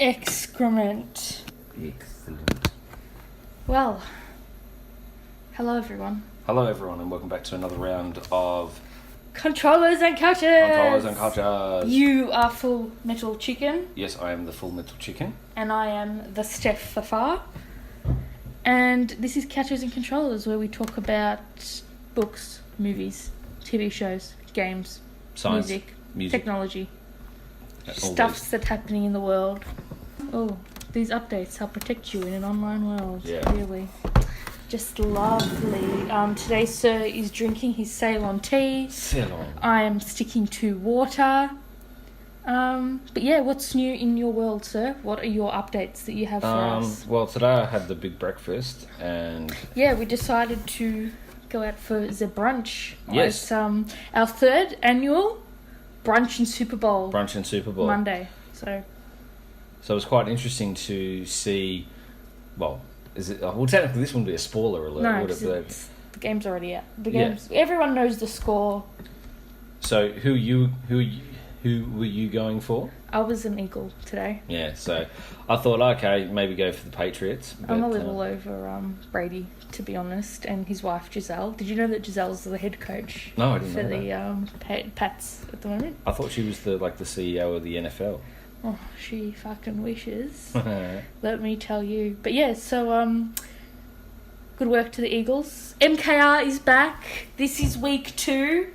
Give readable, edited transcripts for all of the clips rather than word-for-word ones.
excrement. Excellent. Well, hello everyone. Hello everyone and welcome back to another round of Controllers and Couches. Controllers and Couches. You are FullMetalChicken. Yes, I am the FullMetalChicken. And I am the Stephfafahh. And this is Couches and Controllers, where we talk about books, movies, TV shows, games, Science, music, technology, all stuffs that's happening in the world. Oh, these updates help protect you in an online world. Yeah. Really. Just lovely. Today, Sir is drinking his Ceylon tea. Ceylon. I am sticking to water. But yeah, what's new in your world, Sir? What are your updates that you have for us? Well, today I had the big breakfast and... Yeah, we decided to go out for the brunch. Yes. It's our third annual brunch and Super Bowl. Brunch and Super Bowl. Monday. So it was quite interesting to see... Well, is it... Well, technically this wouldn't be a spoiler alert, no, would it? the game's already out. The game's... Yeah. Everyone knows the score. So who were you going for? I was an Eagle today. Yeah, so I thought, okay, maybe go for the Patriots. But, I'm a little over Brady, to be honest, and his wife Giselle. Did you know that Giselle's the head coach? No, I didn't know for the Pats at the moment. I thought she was the CEO of the NFL. Oh, she fucking wishes. Let me tell you. But yeah, so good work to the Eagles. MKR is back. This is week 2.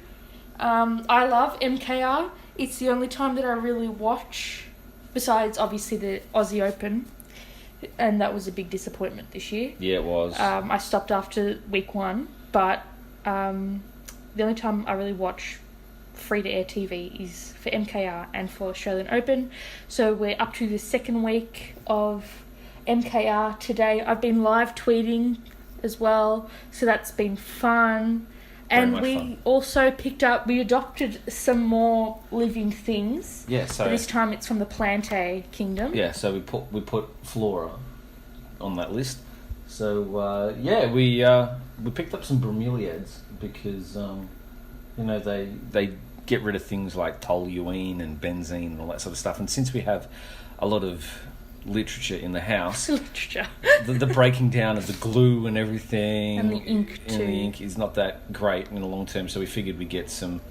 I love MKR. It's the only time that I really watch, besides obviously the Aussie Open, and that was a big disappointment this year. Yeah, it was. I stopped after week 1, but the only time I really watch free-to-air TV is for MKR and for Australian Open. So we're up to the second week of MKR today. I've been live tweeting as well, so that's been fun. And we also we adopted some more living things. Yeah, so but this time it's from the Plantae Kingdom. Yeah, so we put Flora on that list. So we picked up some bromeliads because they get rid of things like toluene and benzene and all that sort of stuff. And since we have a lot of literature in the house, the breaking down of the glue and everything and the ink too. And the ink is not that great in the long term, so we figured we'd get some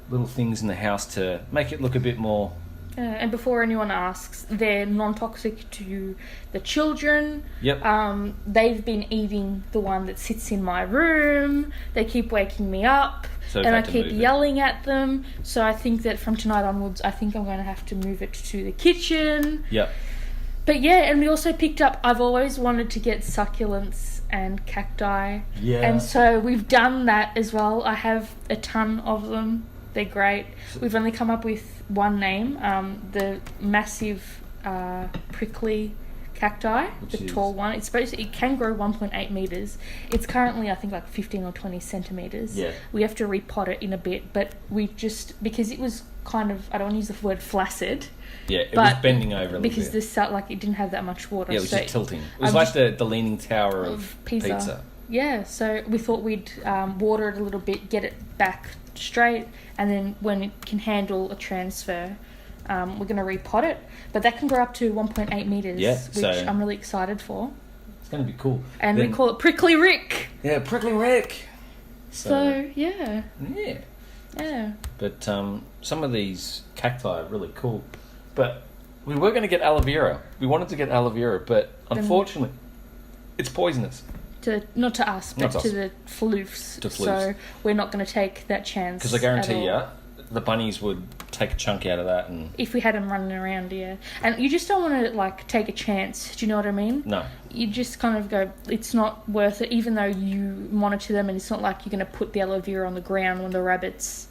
little things in the house to make it look a bit more. And before anyone asks, they're non-toxic to the children. Yep. They've been eating the one that sits in my room. They keep waking me up, and I keep yelling at them. So I think that from tonight onwards, I think I'm going to have to move it to the kitchen. Yep. But yeah, and we also picked up, I've always wanted to get succulents and cacti. Yeah. And so we've done that as well. I have a ton of them. They're great. We've only come up with one name, the massive prickly cacti, tall one. It can grow 1.8 meters. It's currently, I think, like 15 or 20 centimeters. Yeah. We have to repot it in a bit, but we just, because it was kind of, I don't want to use the word flaccid. Yeah, it was bending over a little bit. Because it didn't have that much water. Yeah, it was just tilting. It was like the Leaning Tower of pizza. Yeah, so we thought we'd water it a little bit, get it back straight, and then when it can handle a transfer, we're going to repot it. But that can grow up to 1.8 metres, which I'm really excited for. It's going to be cool. And we call it Prickly Rick. Yeah, Prickly Rick. So yeah. Yeah. Yeah. But some of these cacti are really cool. But we were going to get aloe vera. We wanted to get aloe vera, but unfortunately, it's poisonous. Not to us, but to the floofs. So we're not going to take that chance. Because I guarantee you, the bunnies would take a chunk out of that. And if we had them running around, yeah. And you just don't want to, take a chance. Do you know what I mean? No. You just kind of go, it's not worth it, even though you monitor them, and it's not like you're going to put the aloe vera on the ground when the rabbits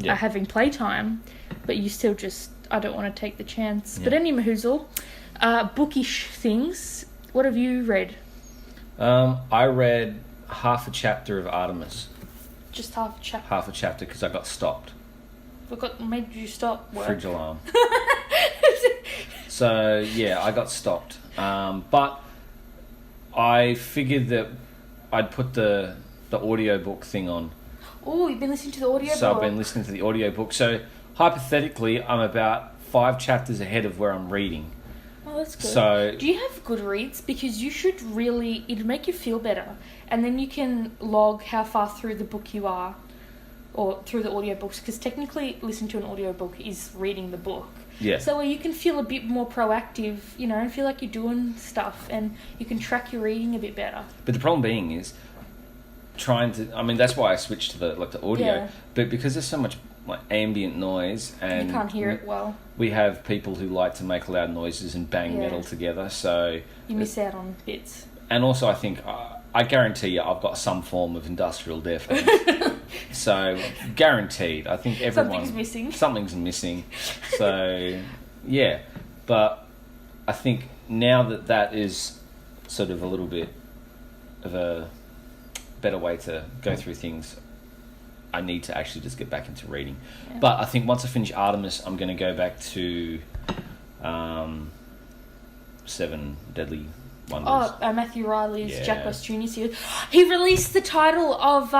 are having playtime. But you still just, I don't want to take the chance. Yeah. But any mahoozle, bookish things. What have you read? I read half a chapter of Artemis. Just half a chapter? Half a chapter because I got stopped. What made you stop work? Fridge alarm. So, yeah, I got stopped. But I figured that I'd put the audiobook thing on. Oh, you've been listening to the audiobook? So I've been listening to the audiobook. So, hypothetically, I'm about 5 chapters ahead of where I'm reading. Oh, that's good. So, do you have Goodreads? Because you should really... It'd make you feel better. And then you can log how far through the book you are, or through the audiobooks, because technically listening to an audiobook is reading the book. yeah. So you can feel a bit more proactive, you know, and feel like you're doing stuff, and you can track your reading a bit better. But the problem being is trying to... I mean, that's why I switched to the audio. Yeah. But because there's so much ambient noise, and You can't hear it well. we have people who like to make loud noises and bang metal together, so... You miss out on bits. And also, I think... I guarantee you I've got some form of industrial deafness. So, guaranteed. I think everyone... Something's missing. So, yeah. But I think now that is sort of a little bit of a better way to go through things, I need to actually just get back into reading. Yeah. But I think once I finish Artemis, I'm going to go back to 7 Deadly Wonders. Matthew Riley's Jack West Jr. series. He released the title of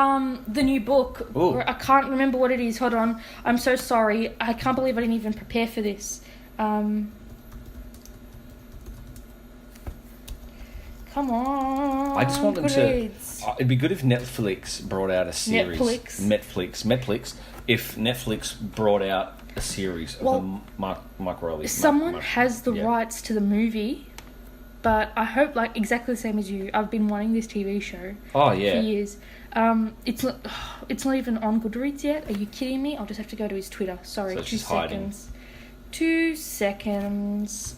the new book. Ooh. I can't remember what it is. Hold on. I'm so sorry. I can't believe I didn't even prepare for this. Come on. I just want them to... It'd be good if Netflix brought out a series. Netflix. If Netflix brought out a series of the Mark Riley. Someone has the rights to the movie... But I hope, like, exactly the same as you. I've been wanting this TV show for years. It's not even on Goodreads yet. Are you kidding me? I'll just have to go to his Twitter. Sorry, so 2 seconds. 2 seconds.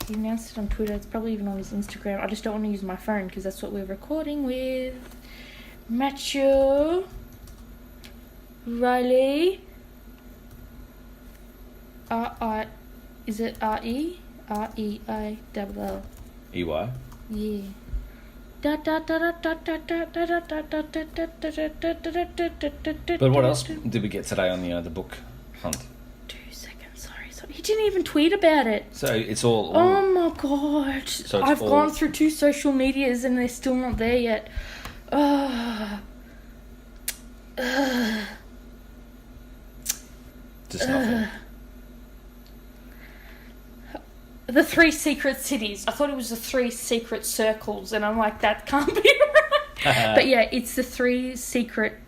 He announced it on Twitter. It's probably even on his Instagram. I just don't want to use my phone because that's what we're recording with. Matthew Riley. Is it R-E? R-E-I-L-L. E-Y? Yeah. But what else did we get today on the book hunt? 2 seconds, sorry. He didn't even tweet about it. So it's all... Oh my god. So I've gone through 2 social medias and they're still not there yet. Just nothing. The 3 secret cities. I thought it was the 3 secret circles, and I'm like, that can't be right. But yeah, it's the 3 secret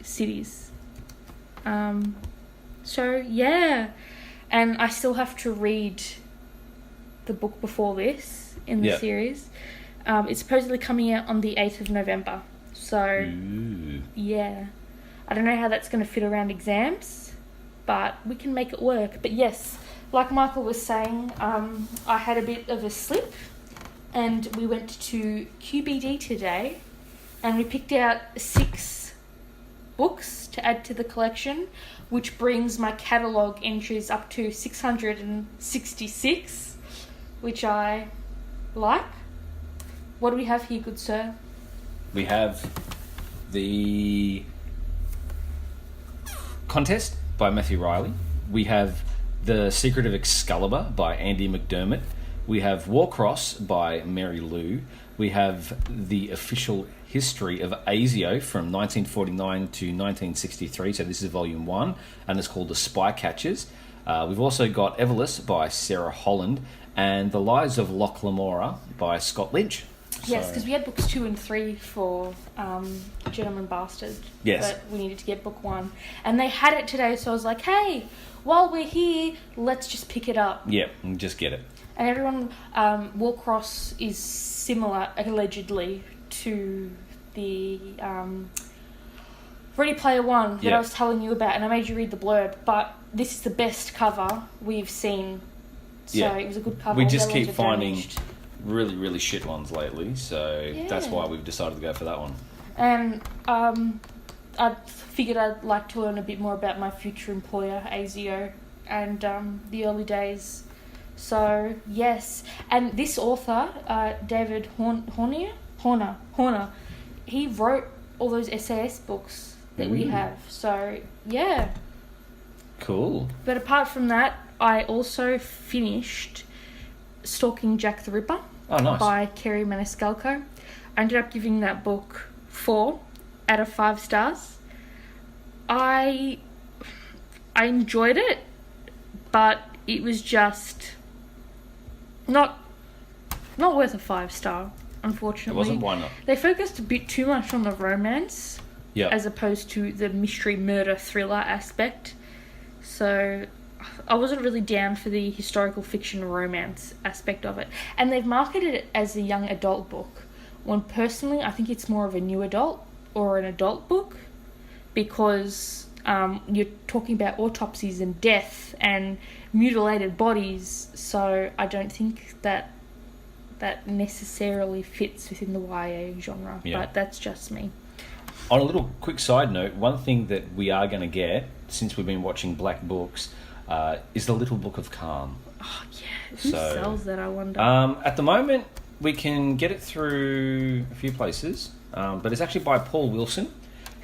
cities. So yeah, and I still have to read the book before this in the series. It's supposedly coming out on the 8th of November. So yeah, I don't know how that's going to fit around exams, but we can make it work. But yes. Like Michael was saying, I had a bit of a slip and we went to QBD today and we picked out 6 books to add to the collection, which brings my catalogue entries up to 666, which I like. What do we have here, good sir? We have The Contest by Matthew Riley. We have The Secret of Excalibur by Andy McDermott. We have Warcross by Mary Lou. We have The Official History of ASIO from 1949 to 1963. So this is volume 1, and it's called The Spy Catchers. We've also got Everless by Sarah Holland and The Lives of Loch Lamora by Scott Lynch. Yes, because we had books 2 and 3 for Gentleman Bastard. Yes. But we needed to get book 1. And they had it today, so I was like, hey, while we're here, let's just pick it up. Yeah, just get it. And everyone, Warcross is similar, allegedly, to the Ready Player One that I was telling you about, and I made you read the blurb, but this is the best cover we've seen. So it was a good cover. We just keep finding really, really shit ones lately, so that's why we've decided to go for that one. And I figured I'd like to learn a bit more about my future employer, ASIO, and the early days. So, yes. And this author, David Horner, he wrote all those SAS books that we have. So, yeah. Cool. But apart from that, I also finished Stalking Jack the Ripper by Kerry Maniscalco. I ended up giving that book 4 out of 5 stars. I enjoyed it, but it was just not worth a 5-star, unfortunately. It wasn't? Why not? They focused a bit too much on the romance as opposed to the mystery murder thriller aspect. So I wasn't really down for the historical fiction romance aspect of it. And they've marketed it as a young adult book, when personally I think it's more of a new adult or an adult book, because you're talking about autopsies and death and mutilated bodies, so I don't think that necessarily fits within the YA genre, but that's just me. On a little quick side note, one thing that we are going to get, since we've been watching Black Books, is the Little Book of Calm. Oh, yeah. Who sells that, I wonder? At the moment, we can get it through a few places, but it's actually by Paul Wilson.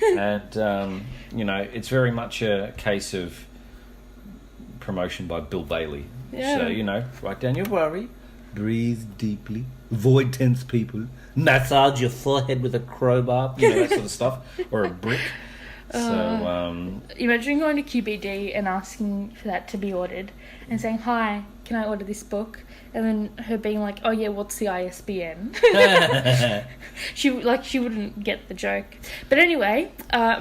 And, it's very much a case of promotion by Bill Bailey. Yeah. So, write down your worry, breathe deeply, avoid tense people, massage your forehead with a crowbar, that sort of stuff, or a brick. Imagine going to QBD and asking for that to be ordered and saying, "Hi, can I order this book?" And then her being like, "Oh yeah, what's the ISBN?" She wouldn't get the joke. But anyway,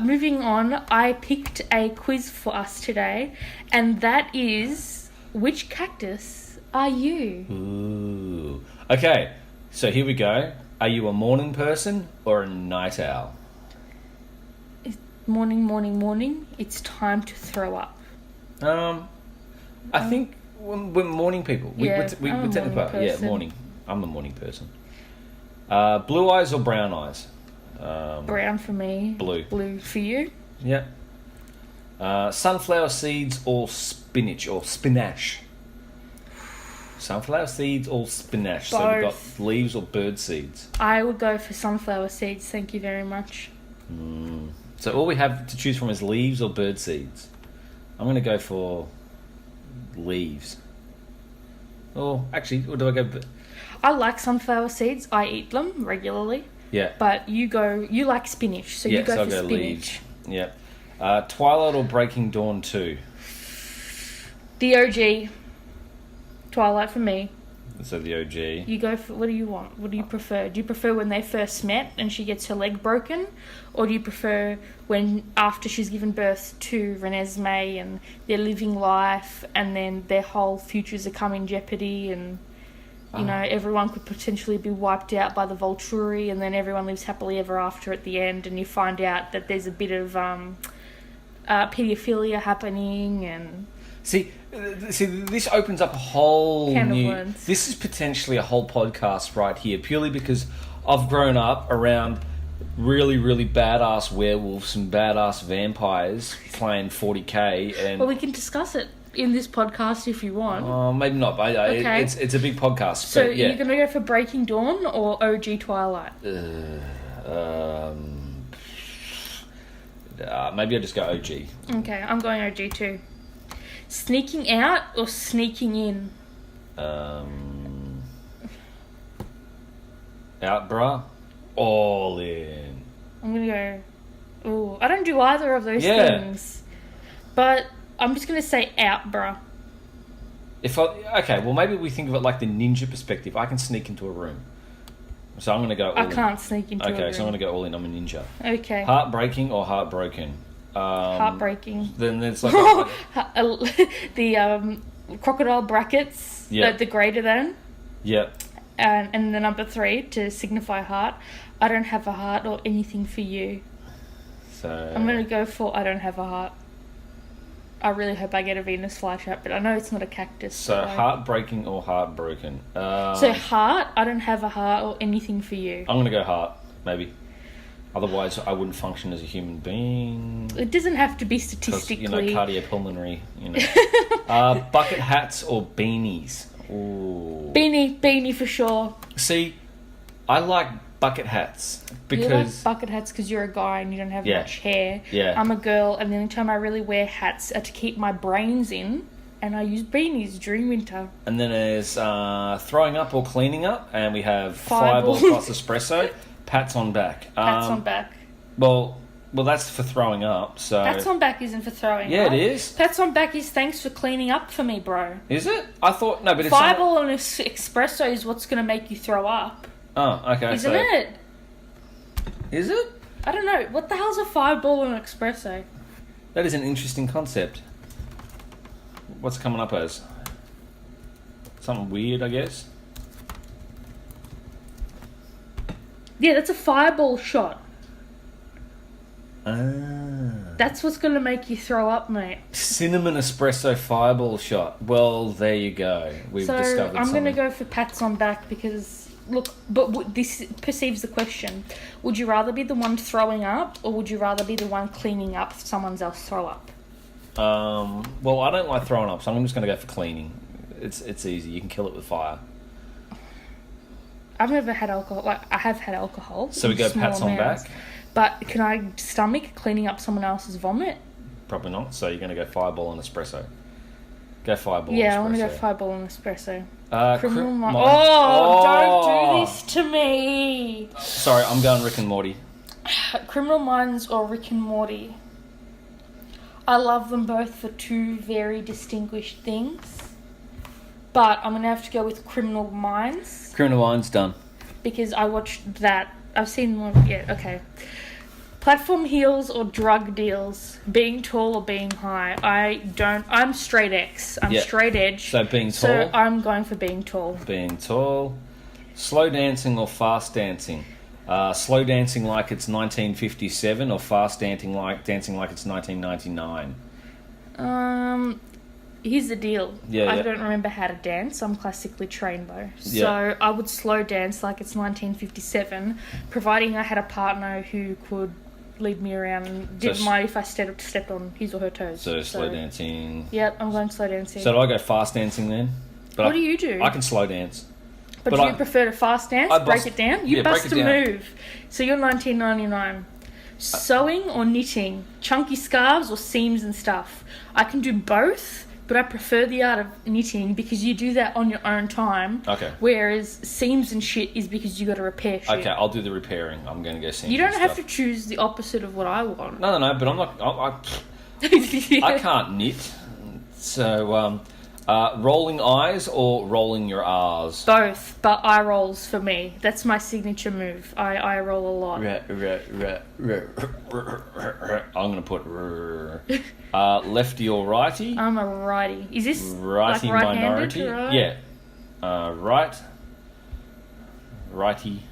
moving on, I picked a quiz for us today, and that is, which cactus are you? Ooh. Okay, so here we go. Are you a morning person or a night owl? Morning. It's time to throw up. I think we're morning people. I'm a morning person. Yeah, morning. I'm a morning person. Blue eyes or brown eyes? Brown for me. Blue for you. Yeah. Sunflower seeds or spinach or spinach? Sunflower seeds or spinach? Both. So we've got leaves or bird seeds? I would go for sunflower seeds, thank you very much. So all we have to choose from is leaves or bird seeds. I'm going to go for leaves. Or actually, or do I go? I like sunflower seeds. I eat them regularly. Yeah. But you like spinach, so you go for spinach. Leaves. Yeah. Twilight or Breaking Dawn 2? The OG. Twilight for me. So the OG. You go for, what do you want? What do you prefer? Do you prefer when they first met and she gets her leg broken? Or do you prefer when, after she's given birth to Renesmee and they're living life and then their whole futures are come in jeopardy and, everyone could potentially be wiped out by the Volturi and then everyone lives happily ever after at the end and you find out that there's a bit of pedophilia happening and... See, this opens up a whole new... This is potentially a whole podcast right here, purely because I've grown up around really, really badass werewolves and badass vampires playing 40k. And well, we can discuss it in this podcast if you want. Maybe not, but okay. It's a big podcast. So but, yeah. You're going to go for Breaking Dawn or OG Twilight? Maybe I'll just go OG. Okay, I'm going OG too. Sneaking out or sneaking in? Out, bruh. All in. I'm going to go... Ooh, I don't do either of those things. But I'm just going to say out, bruh. Okay, well, maybe we think of it like the ninja perspective. I can sneak into a room. So I'm going to go all in. I can't sneak into a room. Okay, so I'm going to go all in. I'm a ninja. Okay. Heartbreaking or heartbroken? Heartbreaking. Then it's like... the crocodile brackets, the greater than. Yep. And the number 3 to signify heart. I don't have a heart or anything for you. So... I'm going to go for I don't have a heart. I really hope I get a Venus flytrap, but I know it's not a cactus. So heartbreaking or heartbroken? So heart, I don't have a heart or anything for you. I'm going to go heart, maybe. Otherwise, I wouldn't function as a human being. It doesn't have to be statistically. Cardiopulmonary, Bucket hats or beanies? Ooh. Beanie for sure. See, I like bucket hats because... You like bucket hats because you're a guy and you don't have much hair. Yeah. I'm a girl and the only time I really wear hats are to keep my brains in, and I use beanies during winter. And then there's throwing up or cleaning up, and we have Fireball plus espresso. Pats on back. Pats on back. Well, Well, that's for throwing up, so... Pats on back isn't for throwing Yeah, up. it is. Pats on back is thanks for cleaning up for me, bro. Is it? I thought... No, but it's... Fireball and espresso is what's going to make you throw up. Oh, okay, Isn't it? Is it? I don't know. What the hell's a fireball and espresso? That is an interesting concept. What's it coming up as? Something weird, I guess. Yeah, that's a fireball shot. Ah. That's what's going to make you throw up, mate. Cinnamon espresso fireball shot. Well, there you go. We've discovered something. So I'm going to go for pats on back because, look, but this perceives the question. Would you rather be the one throwing up or would you rather be the one cleaning up someone else throw up? Well, I don't like throwing up, so I'm just going to go for cleaning. It's easy. You can kill it with fire. I've never had alcohol. Like, I have had alcohol. So we go pats on back? But can I stomach cleaning up someone else's vomit? Probably not. So you're going to go fireball and espresso. Go fireball Yeah, and espresso. I want to go fireball and espresso. Criminal Minds. Oh, don't do this to me. Sorry, I'm going Rick and Morty. Criminal Minds or Rick and Morty. I love them both for two very distinguished things. But I'm going to have to go with Criminal Minds. Criminal Minds, done. Because I watched that. I've seen one. Yeah, okay. Platform heels or drug deals. Being tall or being high. I'm straight X. I'm straight edge. So being tall. So I'm going for being tall. Being tall. Slow dancing or fast dancing. Slow dancing like it's 1957 or fast dancing like it's 1999. Here's the deal. Yeah, I don't remember how to dance. I'm classically trained though. Yeah. So I would slow dance like it's 1957, providing I had a partner who could lead me around and didn't mind if I stepped on his or her toes. So slow dancing. Yep, I'm going slow dancing. So do I go fast dancing then? But what do you do? I can slow dance. But do you prefer to fast dance? Break it down? You bust a move. So you're 1999. Sewing or knitting? Chunky scarves or seams and stuff? I can do both. But I prefer the art of knitting because you do that on your own time. Okay. Whereas seams and shit is because you got to repair shit. Okay, I'll do the repairing. I'm going to go seams. You don't have to choose the opposite of what I want. No, but I'm not. I can't knit. So, rolling eyes or rolling your R's? Both, but eye rolls for me. That's my signature move. I eye roll a lot. I'm going to put lefty or righty? I'm a righty. Is this righty like minority? Right? Yeah. Righty.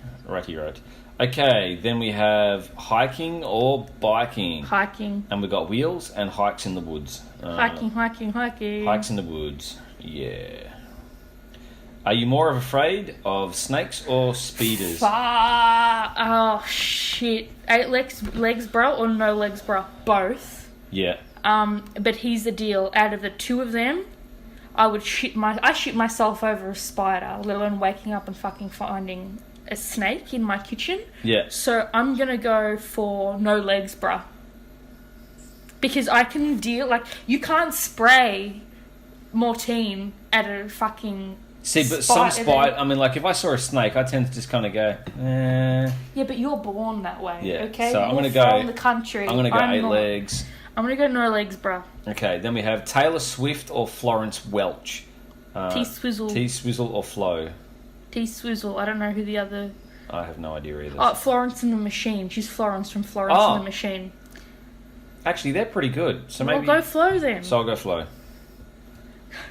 Okay, then we have hiking or biking. Hiking. And we've got wheels and hikes in the woods. Hiking. Hikes in the woods. Yeah. Are you more afraid of snakes or speeders? Oh, shit. 8 legs, bro, or no legs, bro? Both. Yeah. But here's the deal. Out of the two of them, I shit myself over a spider, let alone waking up and fucking finding a snake in my kitchen. Yeah. So I'm gonna go for no legs, bruh. Because I can deal, you can't spray Mortine at a fucking... See, but some spite, I mean, if I saw a snake, I tend to just kind of go, eh. Yeah, but you're born that way, okay? So I'm going to go... from the country. I'm going to go 8 legs. I'm going to go no legs, bruh. Okay, then we have Taylor Swift or Florence Welch. T-Swizzle. T-Swizzle or Flo. T-Swizzle. I don't know who the other... I have no idea either. Oh, Florence and the Machine. She's Florence from Florence and the Machine. Actually, they're pretty good. So maybe... Well, go Flo then. So I'll go Flo.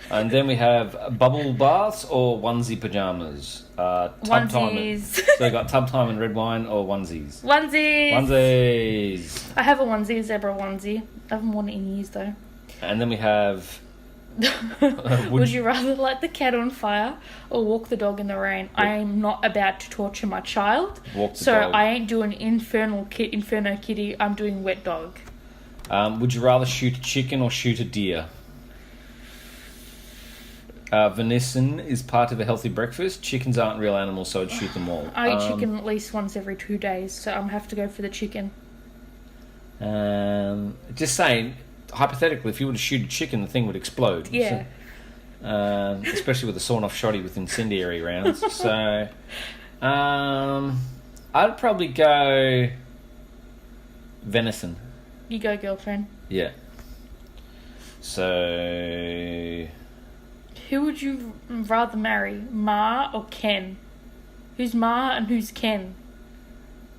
And then we have bubble baths or onesie pajamas. Tub time. So we got tub time and red wine or onesies. Onesies. I have a onesie, a zebra onesie. I haven't worn it in years though. And then we have... Would you rather light the cat on fire or walk the dog in the rain? I am not about to torture my child. Walk the so dog. I ain't doing Inferno Kitty. I'm doing wet dog. Would you rather shoot a chicken or shoot a deer? Venison is part of a healthy breakfast. Chickens aren't real animals, so I'd shoot them all. I eat chicken at least once every 2 days, so I'm have to go for the chicken. Just saying, hypothetically, if you were to shoot a chicken, the thing would explode. Yeah. So, especially with a sawn-off shotty with incendiary rounds. So, I'd probably go... Venison. You go, girlfriend. Yeah. So... Who would you rather marry, Ma or Ken? Who's Ma and who's Ken?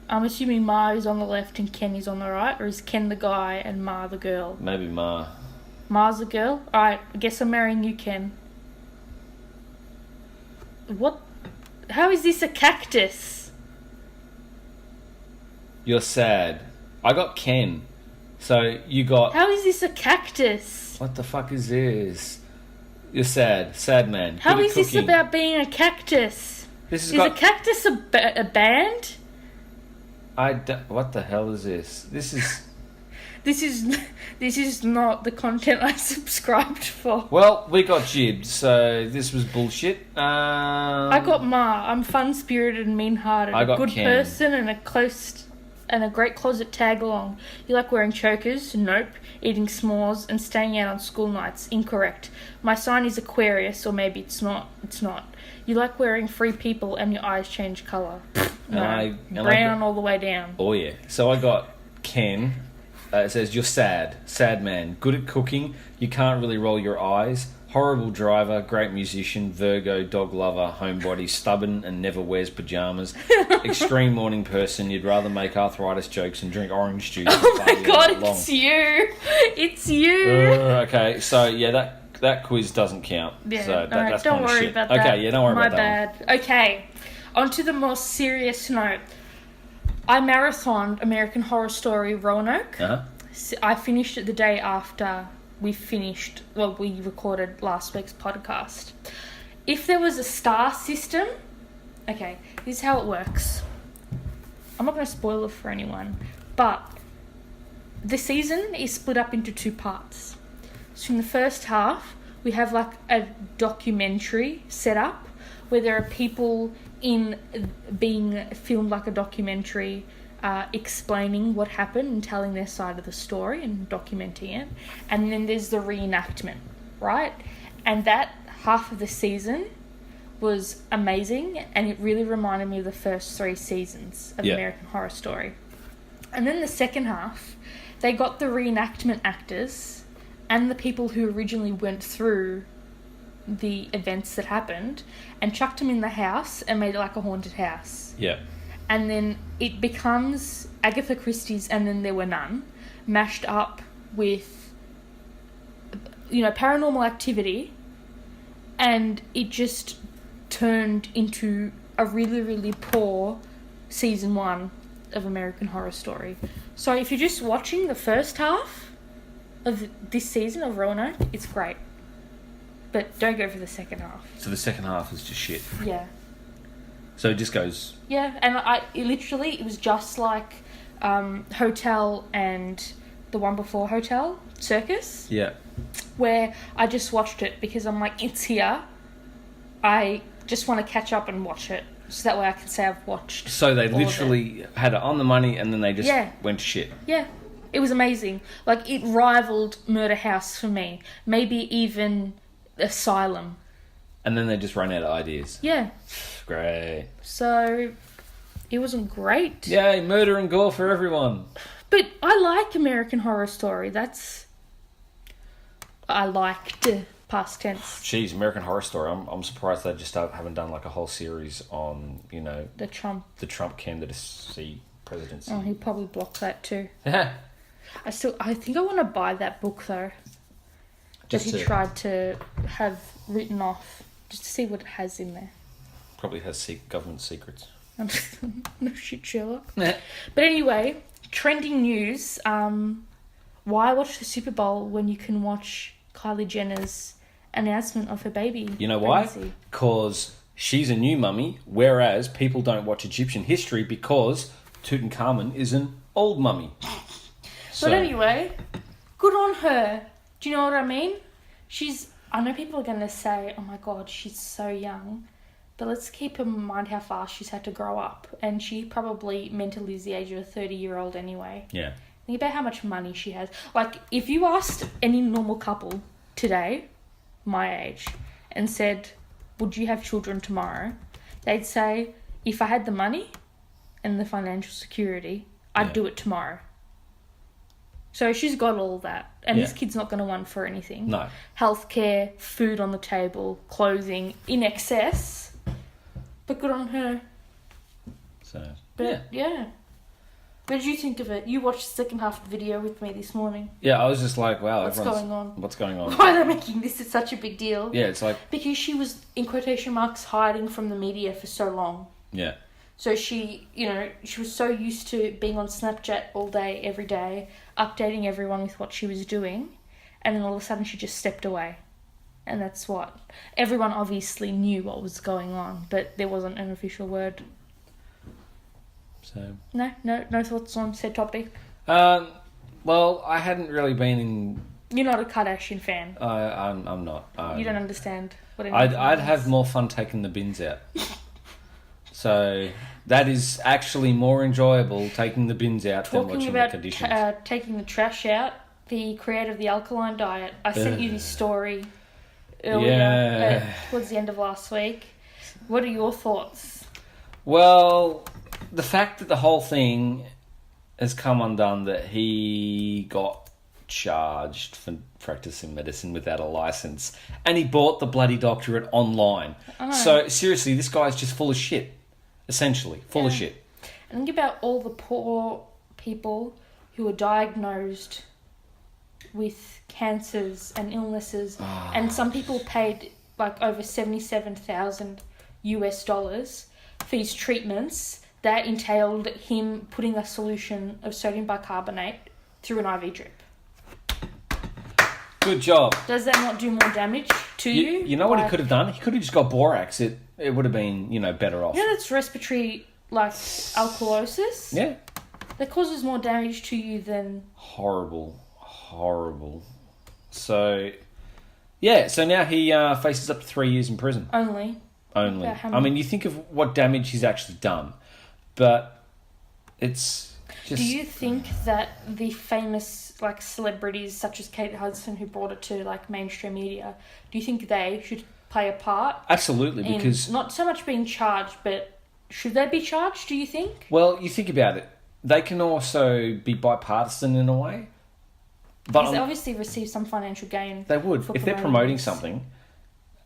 I'm assuming Ma is on the left and Ken is on the right, or is Ken the guy and Ma the girl? Maybe Ma. Ma's the girl? Alright, I guess I'm marrying you, Ken. What? How is this a cactus? You're sad. I got Ken. So you got... How is this a cactus? What the fuck is this? You're sad. Sad man. How Good at is this cooking. about being a cactus? This Is has got... a cactus a band? What the hell is this? This is... This is not the content I subscribed for. Well, we got jibbed, so this was bullshit. I got Ma. I'm fun-spirited and mean-hearted. I got a good Ken. person and a great closet tag-along. You like wearing chokers? Nope. Eating s'mores and staying out on school nights? Incorrect. My sign is Aquarius, or maybe it's not. It's not. You like wearing free people and your eyes change colour? No. Brown all the way down. Oh, yeah. So I got Ken. It says, you're sad. Sad man. Good at cooking. You can't really roll your eyes. Horrible driver. Great musician. Virgo. Dog lover. Homebody. Stubborn and never wears pyjamas. Extreme morning person. You'd rather make arthritis jokes and drink orange juice. Oh my god, it's you. It's you. Okay, so yeah, that quiz doesn't count. Yeah, so that's don't kind of worry shit. about that. Okay, yeah, don't worry about that. My bad. Okay, on to the more serious note. I marathoned American Horror Story Roanoke. Uh-huh. I finished it the day after we recorded last week's podcast. If there was a star system... Okay, this is how it works. I'm not going to spoil it for anyone, but the season is split up into two parts. So in the first half, we have like a documentary set up where there are people in being filmed like a documentary, explaining what happened and telling their side of the story and documenting it. And then there's the reenactment, right? And that half of the season was amazing, and it really reminded me of the first 3 seasons of American Horror Story. And then the second half, they got the reenactment actors and the people who originally went through the events that happened and chucked them in the house and made it like a haunted house. Yeah. And then it becomes Agatha Christie's And Then There Were None, mashed up with, Paranormal Activity, and it just turned into a really, really poor season 1 of American Horror Story. So if you're just watching the first half of this season of Roanoke, it's great. But don't go for the second half. So the second half is just shit. Yeah. So it just goes... Yeah, and it was just like Hotel and the one before Hotel, Circus. Yeah. Where I just watched it because I'm like, it's here. I just want to catch up and watch it. So that way I can say I've watched. So they literally had it on the money and then they just went to shit. Yeah. It was amazing. Like, it rivaled Murder House for me. Maybe even Asylum. And then they just ran out of ideas. Yeah. Great. So, it wasn't great. Yay, murder and gore for everyone. But I like American Horror Story. I liked past tense. Jeez, American Horror Story. I'm surprised they just haven't done like a whole series on, the Trump candidacy presidency. Oh, he probably blocked that too. Yeah. I think I want to buy that book though. That he tried to have written off, just to see what it has in there. Probably has government secrets. No shit, Sherlock. But anyway, trending news. Why watch the Super Bowl when you can watch Kylie Jenner's announcement of her baby? You know why? Because she's a new mummy, whereas people don't watch Egyptian history because Tutankhamun is an old mummy. But anyway, good on her. Do you know what I mean? I know people are going to say, oh my God, she's so young. But let's keep in mind how fast she's had to grow up. And she probably mentally is the age of a 30-year-old anyway. Yeah. Think about how much money she has. Like, if you asked any normal couple today, my age, and said, would you have children tomorrow? They'd say, if I had the money and the financial security, I'd do it tomorrow. So she's got all that. And Yeah. this kid's not going to want for anything. No. Healthcare, food on the table, clothing, in excess. But good on her. So, But, yeah. What did you think of it? You watched the second half of the video with me this morning. Yeah, I was just like, wow, What's going on? What's going on? Why are they making this such a big deal? Yeah, it's like... Because she was, in quotation marks, hiding from the media for so long. Yeah. So she, she was so used to being on Snapchat all day, every day, updating everyone with what she was doing, and then all of a sudden she just stepped away. And that's what... Everyone obviously knew what was going on, but there wasn't an official word. So... No thoughts on said topic? Well, I hadn't really been in... You're not a Kardashian fan. I'm not. You don't understand what it I'd have more fun taking the bins out. So that is actually more enjoyable, taking the bins out, than watching the conditions. Talking about taking the trash out, the creator of the Alkaline Diet, I sent you this story earlier, towards the end of last week. What are your thoughts? Well, the fact that the whole thing has come undone, that he got charged for practicing medicine without a license, and he bought the bloody doctorate online. So seriously, this guy's just full of shit. Essentially, full of shit. And think about all the poor people who are diagnosed with cancers and illnesses, and some people paid like over $77,000 for his treatments. That entailed him putting a solution of sodium bicarbonate through an IV drip. Good job. Does that not do more damage to you? You know what he could have done? He could have just got borax. It would have been, better off. That's respiratory, alkalosis? Yeah. That causes more damage to you than... Horrible. So, so now he faces up to 3 years in prison. Only. I mean, you think of what damage he's actually done, but it's just... Do you think that the famous, celebrities such as Kate Hudson, who brought it to, mainstream media, do you think they should play a part? Absolutely, because... Not so much being charged, but should they be charged, do you think? Well, you think about it. They can also be bipartisan in a way. But Because they obviously receive some financial gain. They would. If they're promoting something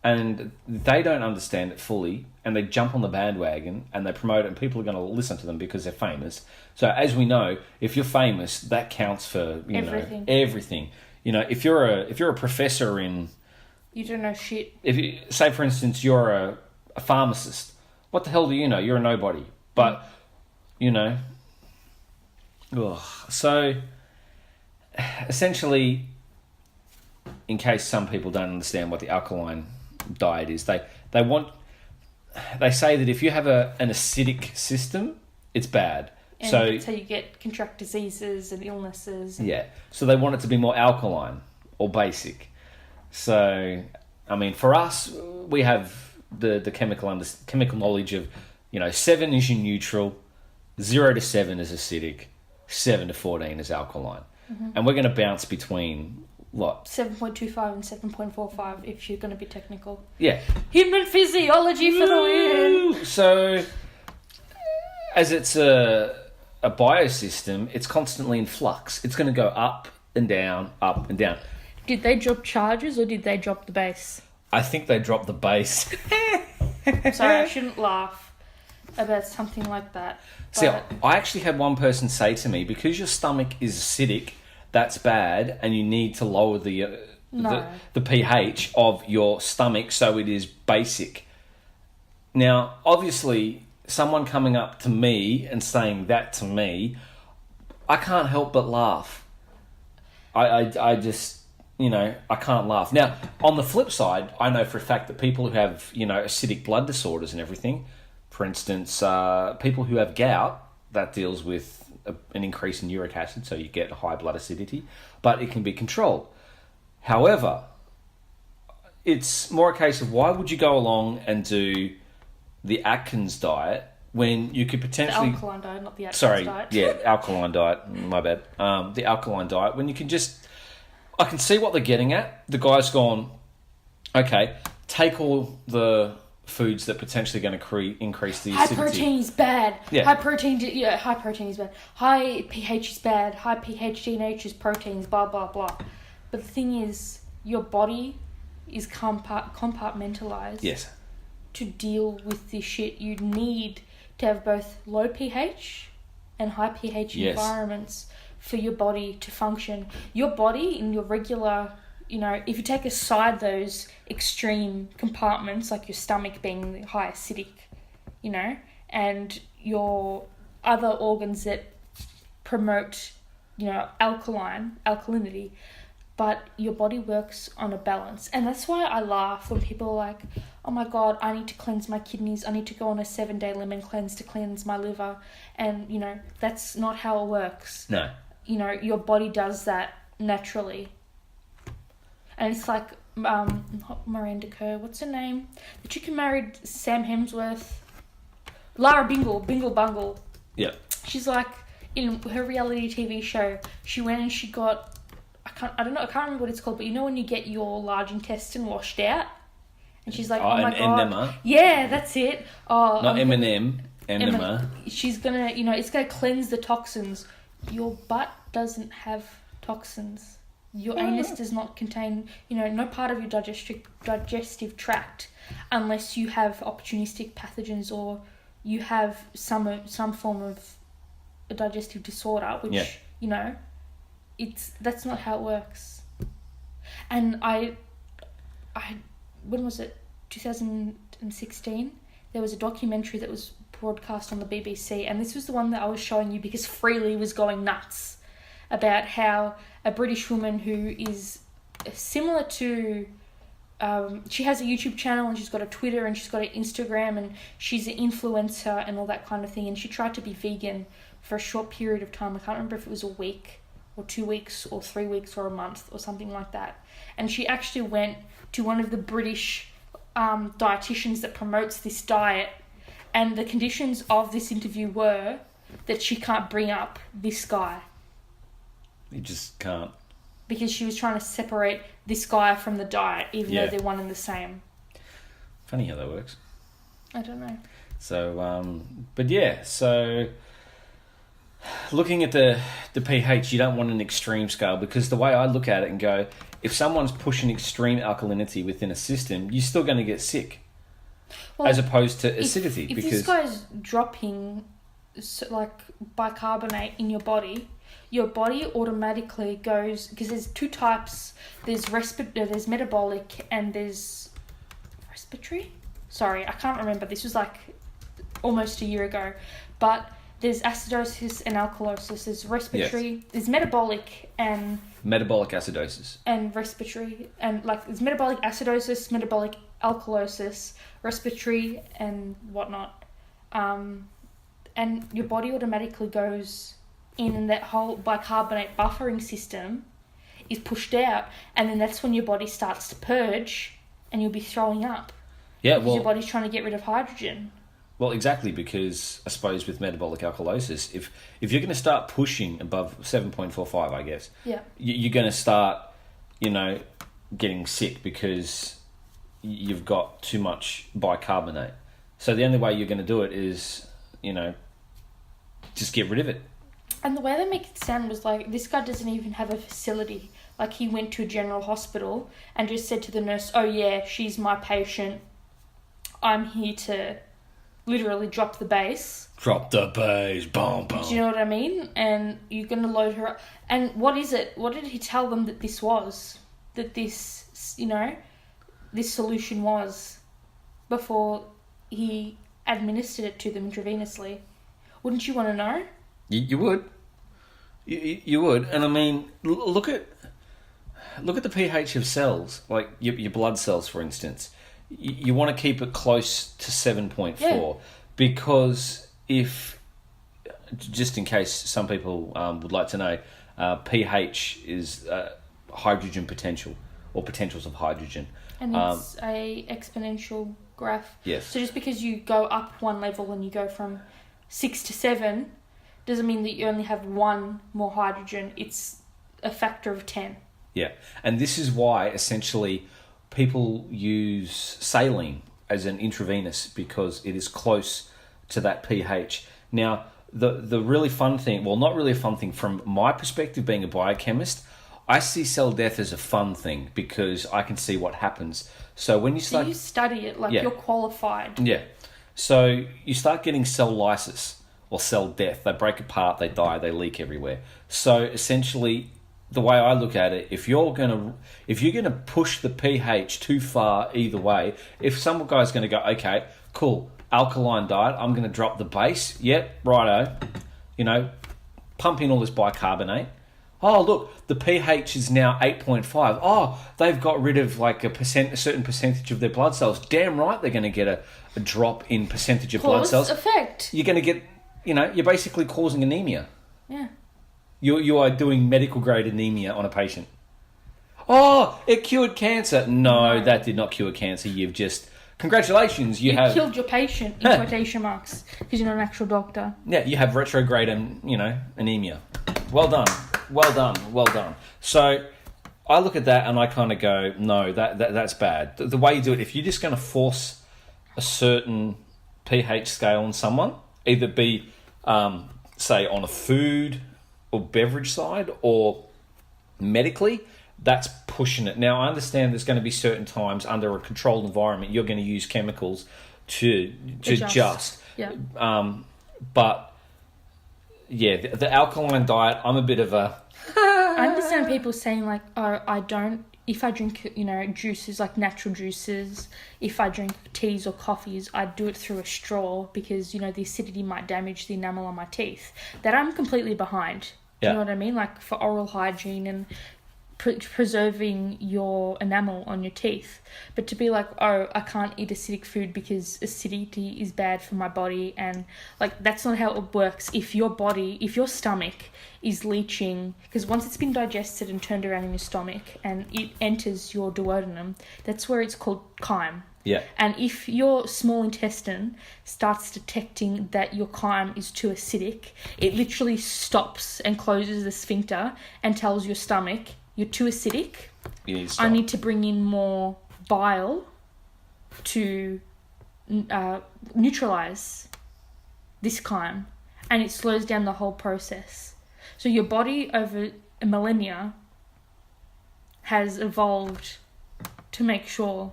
and they don't understand it fully and they jump on the bandwagon and they promote it and people are going to listen to them because they're famous. So as we know, if you're famous, that counts for everything. If you're a professor in... You don't know shit. If you say, for instance, you're a pharmacist, what the hell do you know? You're a nobody. But, So, essentially, in case some people don't understand what the alkaline diet is, they say that if you have an acidic system, it's bad. And so that's how you contract diseases and illnesses. Yeah. So they want it to be more alkaline or basic. So, I mean, for us, we have the chemical knowledge of, 7 is your neutral, 0 to 7 is acidic, 7 to 14 is alkaline. Mm-hmm. And we're going to bounce between, what? 7.25 and 7.45 if you're going to be technical. Yeah. Human physiology for the win! So, as it's a biosystem, it's constantly in flux. It's going to go up and down, up and down. Did they drop charges or did they drop the base? I think they dropped the base. Sorry, I shouldn't laugh about something like that. See, I actually had one person say to me, because your stomach is acidic, that's bad, and you need to lower the pH of your stomach so it is basic. Now, obviously, someone coming up to me and saying that to me, I can't help but laugh. I just... I can't laugh. Now, on the flip side, I know for a fact that people who have, acidic blood disorders and everything, for instance, people who have gout, that deals with an increase in uric acid, so you get high blood acidity, but it can be controlled. However, it's more a case of why would you go along and do the Atkins diet when you could potentially... The alkaline diet, not the Atkins diet. Yeah, alkaline diet, my bad. The alkaline diet, when you can just... I can see what they're getting at. The guy's gone, okay, take all the foods that potentially going to increase the high acidity. protein is bad. Yeah. High protein is bad. High pH is bad. High pH denatures proteins, blah, blah, blah. But the thing is, your body is compartmentalized. Yes. To deal with this shit. You need to have both low pH and high pH environments for your body to function. Your body in your regular, if you take aside those extreme compartments, like your stomach being high acidic, and your other organs that promote, alkalinity, but your body works on a balance. And that's why I laugh when people are like, oh my God, I need to cleanse my kidneys. I need to go on a 7-day lemon cleanse to cleanse my liver. And, that's not how it works. No. Your body does that naturally. And it's like, not Miranda Kerr, what's her name? The chick who married Sam Hemsworth. Lara Bingle Bungle. Yeah. She's like, in her reality TV show, she went and she got, I can't remember what it's called, but when you get your large intestine washed out? And she's like, oh my God. Enema. Yeah, that's it. Oh, not M&M, enema. She's gonna, it's gonna cleanse the toxins. Your butt doesn't have toxins. Your anus does not contain, no part of your digestive tract, unless you have opportunistic pathogens or you have some form of a digestive disorder, which, that's not how it works. And I when was it? 2016. There was a documentary that was broadcast on the BBC, and this was the one that I was showing you because Freely was going nuts about how a British woman who is similar to, she has a YouTube channel and she's got a Twitter and she's got an Instagram and she's an influencer and all that kind of thing, and she tried to be vegan for a short period of time. I can't remember if it was a week or 2 weeks or 3 weeks or a month or something like that. And she actually went to one of the British dietitians that promotes this diet, and the conditions of this interview were that she can't bring up this guy. You just can't. Because she was trying to separate this guy from the diet, even though they're one and the same. Funny how that works. I don't know. So, so looking at the pH, you don't want an extreme scale, because the way I look at it and go, if someone's pushing extreme alkalinity within a system, you're still going to get sick, as opposed to acidity. If this guy's dropping bicarbonate in your body automatically goes, because there's two types. There's there's metabolic and there's respiratory. Sorry, I can't remember. This was like almost a year ago, but there's acidosis and alkalosis. There's respiratory. There's metabolic acidosis and respiratory, and there's metabolic acidosis, metabolic alkalosis, respiratory, and whatnot. And your body automatically goes in, and that whole bicarbonate buffering system is pushed out, and then that's when your body starts to purge, and you'll be throwing up. Yeah, because your body's trying to get rid of hydrogen. Well, exactly, because I suppose with metabolic alkalosis, if you're going to start pushing above 7.45, I guess, you're going to start, getting sick because you've got too much bicarbonate. So the only way you're going to do it is, just get rid of it. And the way they make it sound was like, this guy doesn't even have a facility. Like, he went to a general hospital and just said to the nurse, oh yeah, she's my patient. I'm here to literally drop the bass. Drop the bass, boom, boom. Do you know what I mean? And you're going to load her up. And what is it? What did he tell them that this was? That this, this solution was before he administered it to them intravenously? Wouldn't you want to know? You would. You would. And I mean, look at the pH of cells, like your blood cells, for instance. You want to keep it close to 7.4 because if, just in case some people would like to know, pH is hydrogen potential or potentials of hydrogen. And it's a exponential graph. Yes. So just because you go up one level and you go from 6 to 7 doesn't mean that you only have one more hydrogen. It's a factor of 10. Yeah. And this is why essentially people use saline as an intravenous because it is close to that pH. Now, the really fun thing, well, not really a fun thing from my perspective, being a biochemist, I see cell death as a fun thing because I can see what happens. So when you start... So you study it like you're qualified. Yeah. So you start getting cell lysis or cell death. They break apart, they die, they leak everywhere. So essentially, the way I look at it, if you're gonna push the pH too far either way, if some guy's gonna go, okay, cool, alkaline diet, I'm gonna drop the base. Yep, righto. Pump in all this bicarbonate. Oh, look, the pH is now 8.5. Oh, they've got rid of like a certain percentage of their blood cells. Damn right they're going to get a drop in percentage of blood cells. Effect. You're going to get, you're basically causing anemia. Yeah. You are doing medical grade anemia on a patient. Oh, it cured cancer. No, that did not cure cancer. You've just... Congratulations, you have... killed your patient, in quotation marks, because you're not an actual doctor. Yeah, you have retrograde, anemia. Well done. Well done. So I look at that and I kind of go, no, that's bad. The way you do it, if you're just going to force a certain pH scale on someone, either be, say, on a food or beverage side or medically, that's pushing it. Now, I understand there's going to be certain times under a controlled environment you're going to use chemicals to adjust. Yeah. But... yeah, the alkaline diet, I'm a bit of a... I understand people saying like, oh, if I drink, juices, like natural juices, if I drink teas or coffees, I do it through a straw because, the acidity might damage the enamel on my teeth. That I'm completely behind. Do you know what I mean? Like for oral hygiene and preserving your enamel on your teeth. But to be like, oh, I can't eat acidic food because acidity is bad for my body, and like that's not how it works. If your stomach is leaching, because once it's been digested and turned around in your stomach and it enters your duodenum, that's where it's called chyme. Yeah. And if your small intestine starts detecting that your chyme is too acidic, it literally stops and closes the sphincter and tells your stomach, you're too acidic. I need to bring in more bile to neutralize this chyme, and it slows down the whole process. So your body over a millennia has evolved to make sure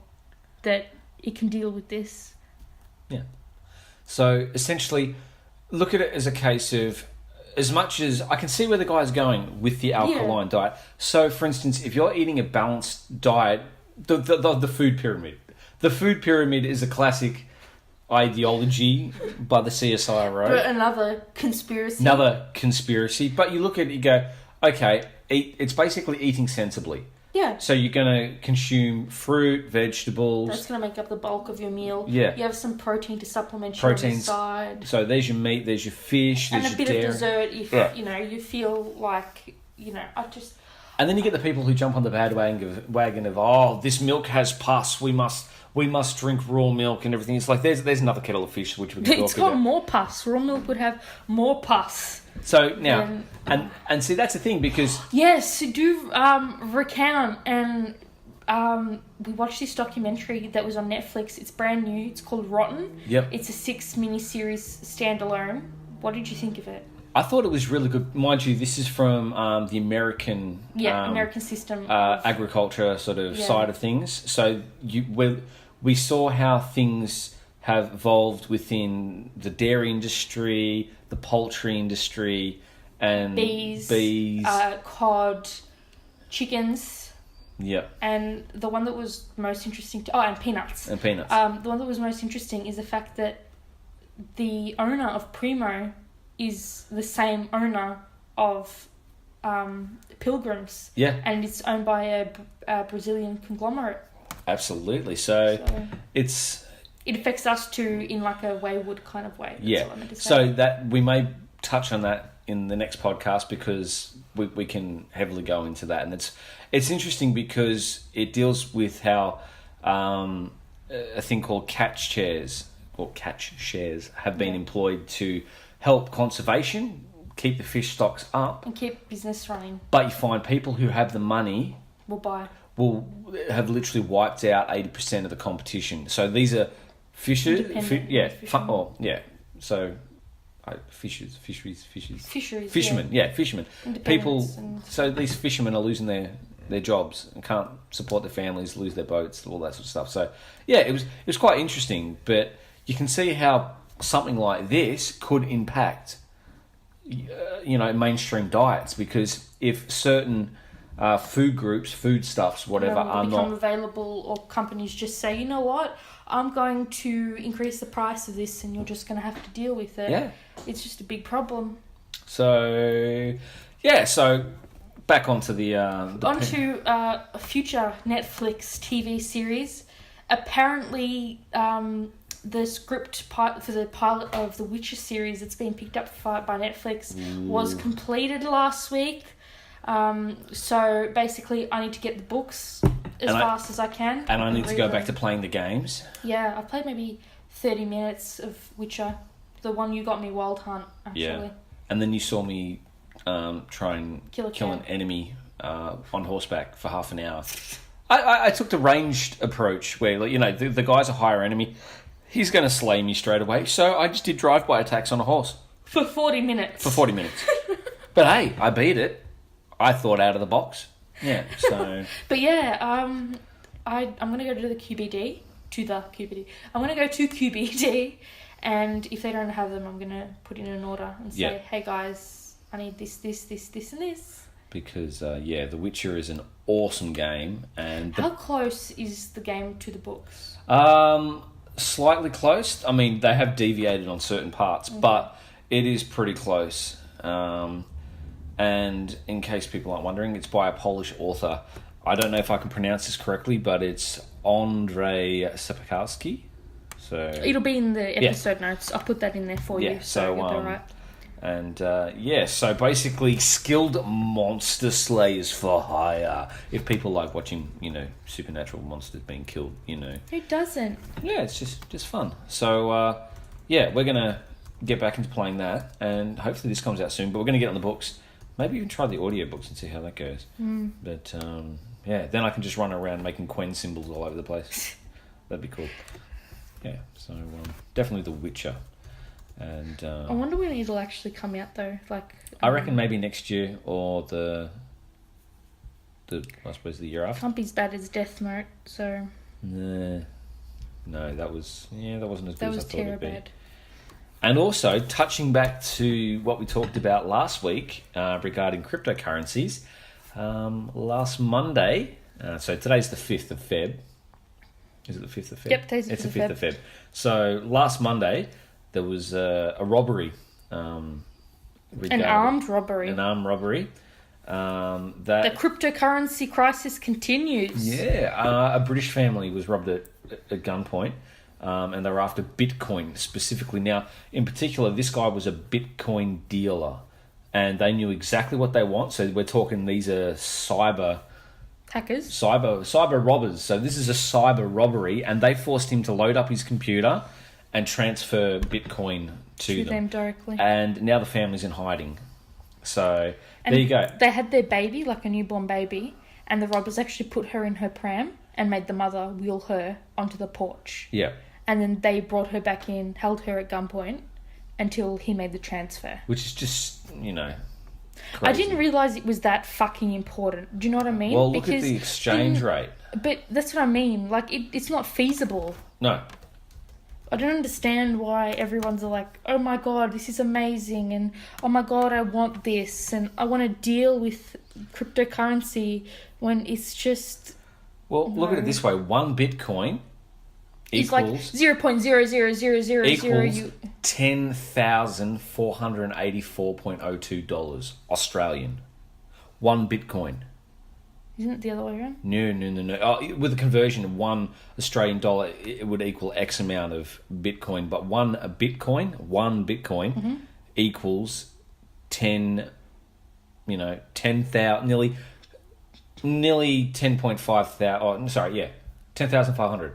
that it can deal with this. Yeah. So essentially, look at it as a case of, as much as I can see where the guy's going with the alkaline diet. So, for instance, if you're eating a balanced diet, the food pyramid. The food pyramid is a classic ideology by the CSIRO. But another conspiracy. But you look at it, you go, okay, it's basically eating sensibly. Yeah. So you're going to consume fruit, vegetables. That's going to make up the bulk of your meal. Yeah. You have some protein to supplement you on the side. So there's your meat, there's your fish, there's your dairy. And a bit of dessert if, you feel like, And then you get the people who jump on the wagon of, oh, this milk has pus, we must drink raw milk and everything. It's like, there's another kettle of fish which we can talk about. It's got more pus. Raw milk would have more pus. So now, and see, that's the thing, because... Yes, do recount, and we watched this documentary that was on Netflix. It's brand new. It's called Rotten. Yep. It's a 6 mini-series standalone. What did you think of it? I thought it was really good. Mind you, this is from the American... American system. Agriculture sort of side of things. So we saw how things have evolved within the dairy industry, the poultry industry, and bees, cod, chickens. Yep. And the one that was most interesting and peanuts. The one that was most interesting is the fact that the owner of Primo is the same owner of Pilgrims. Yeah. And it's owned by a Brazilian conglomerate. Absolutely. So it affects us too in like a wayward kind of way. That's all I meant to say. So that we may touch on that in the next podcast, because we can heavily go into that, and it's interesting because it deals with how a thing called catch shares have been employed to help conservation, keep the fish stocks up, and keep business running. But you find people who have the money will have literally wiped out 80% of the competition. So these are Independent fishermen. yeah. So, fisheries. Fisheries. Fishermen. People. So these fishermen are losing their jobs and can't support their families, lose their boats, all that sort of stuff. So, yeah, it was quite interesting. But you can see how something like this could impact, mainstream diets, because if certain food groups, foodstuffs, whatever, are become not available, or companies just say, you know what, I'm going to increase the price of this, and you're just going to have to deal with it. Yeah, it's just a big problem. So, yeah, back onto onto a future Netflix TV series. Apparently, the script for the pilot of the Witcher series that's been picked up by Netflix was completed last week. So basically, I need to get the books as fast as I can. And I need to go back to playing the games. Yeah, I've played maybe 30 minutes of Witcher. The one you got me, Wild Hunt, actually. Yeah. And then you saw me try and kill an enemy on horseback for half an hour. I took the ranged approach where, the guy's a higher enemy. He's going to slay me straight away. So I just did drive-by attacks on a horse. For 40 minutes. But hey, I beat it. I thought out of the box. Yeah, so... But yeah, I'm going to go to the QBD. I'm going to go to QBD, and if they don't have them, I'm going to put in an order and say, hey guys, I need this, and this. Because, The Witcher is an awesome game. And how close is the game to the books? Slightly close. I mean, they have deviated on certain parts, but it is pretty close. And in case people aren't wondering, it's by a Polish author. I don't know if I can pronounce this correctly, but it's Andrzej Sapkowski. So it'll be in the episode notes. I'll put that in there for you. So you'll be right. And so basically, skilled monster slayers for hire. If people like watching, supernatural monsters being killed, Who doesn't? Yeah, it's just fun. So we're gonna get back into playing that, and hopefully this comes out soon. But we're gonna get on the books. Maybe even try the audiobooks and see how that goes. But then I can just run around making Quen symbols all over the place. That'd be cool. Yeah, so definitely The Witcher. And I wonder when it'll actually come out though. I reckon maybe next year or the I suppose the year after. Can't be as bad as Death Note, so. No, that wasn't as good as I thought it'd be. Bad. And also, touching back to what we talked about last week regarding cryptocurrencies, last Monday, so today's the 5th of Feb. Is it the 5th of Feb? Yep, today's the 5th It's the 5th of Feb. So last Monday, there was a robbery. An armed robbery. The cryptocurrency crisis continues. Yeah, a British family was robbed at gunpoint. And they were after Bitcoin specifically. Now, in particular, this guy was a Bitcoin dealer, and they knew exactly what they want. So we're talking these are cyber hackers, cyber robbers. So this is a cyber robbery, and they forced him to load up his computer and transfer Bitcoin to them directly. And now the family's in hiding. So there you go. They had their baby, like a newborn baby, and the robbers actually put her in her pram and made the mother wheel her onto the porch. Yeah. And then they brought her back in, held her at gunpoint until he made the transfer. Which is just, crazy. I didn't realise it was that fucking important. Do you know what I mean? Well, look at the exchange rate. But that's what I mean. It's not feasible. No. I don't understand why everyone's like, oh my God, this is amazing. And oh my God, I want this. And I want to deal with cryptocurrency when it's just... Well, look at it this way. 1 Bitcoin it's like 0.00000 equals $10,484.02 Australian. 1 Bitcoin. Isn't it the other way around? No. Oh, with the conversion of $1 Australian dollar, it would equal X amount of Bitcoin. But one Bitcoin equals 10,000, nearly 10.5 thousand. $10,500.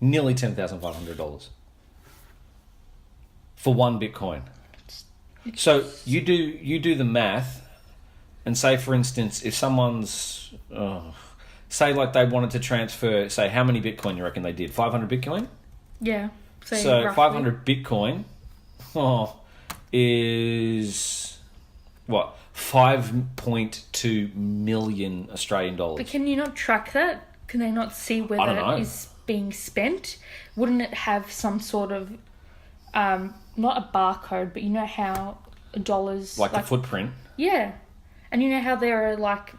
Nearly $10,500 for 1 Bitcoin. So you do the math, and say, for instance, if someone's say like they wanted to transfer, say, how many Bitcoin you reckon they did? 500 Bitcoin? Yeah. Say So roughly. 500 Bitcoin is what? 5.2 million Australian dollars. But can you not track that? Can they not see where I don't know. that is being spent? Wouldn't it have some sort of, not a barcode, but you know how dollars... Like the footprint. Yeah. And you know how there are like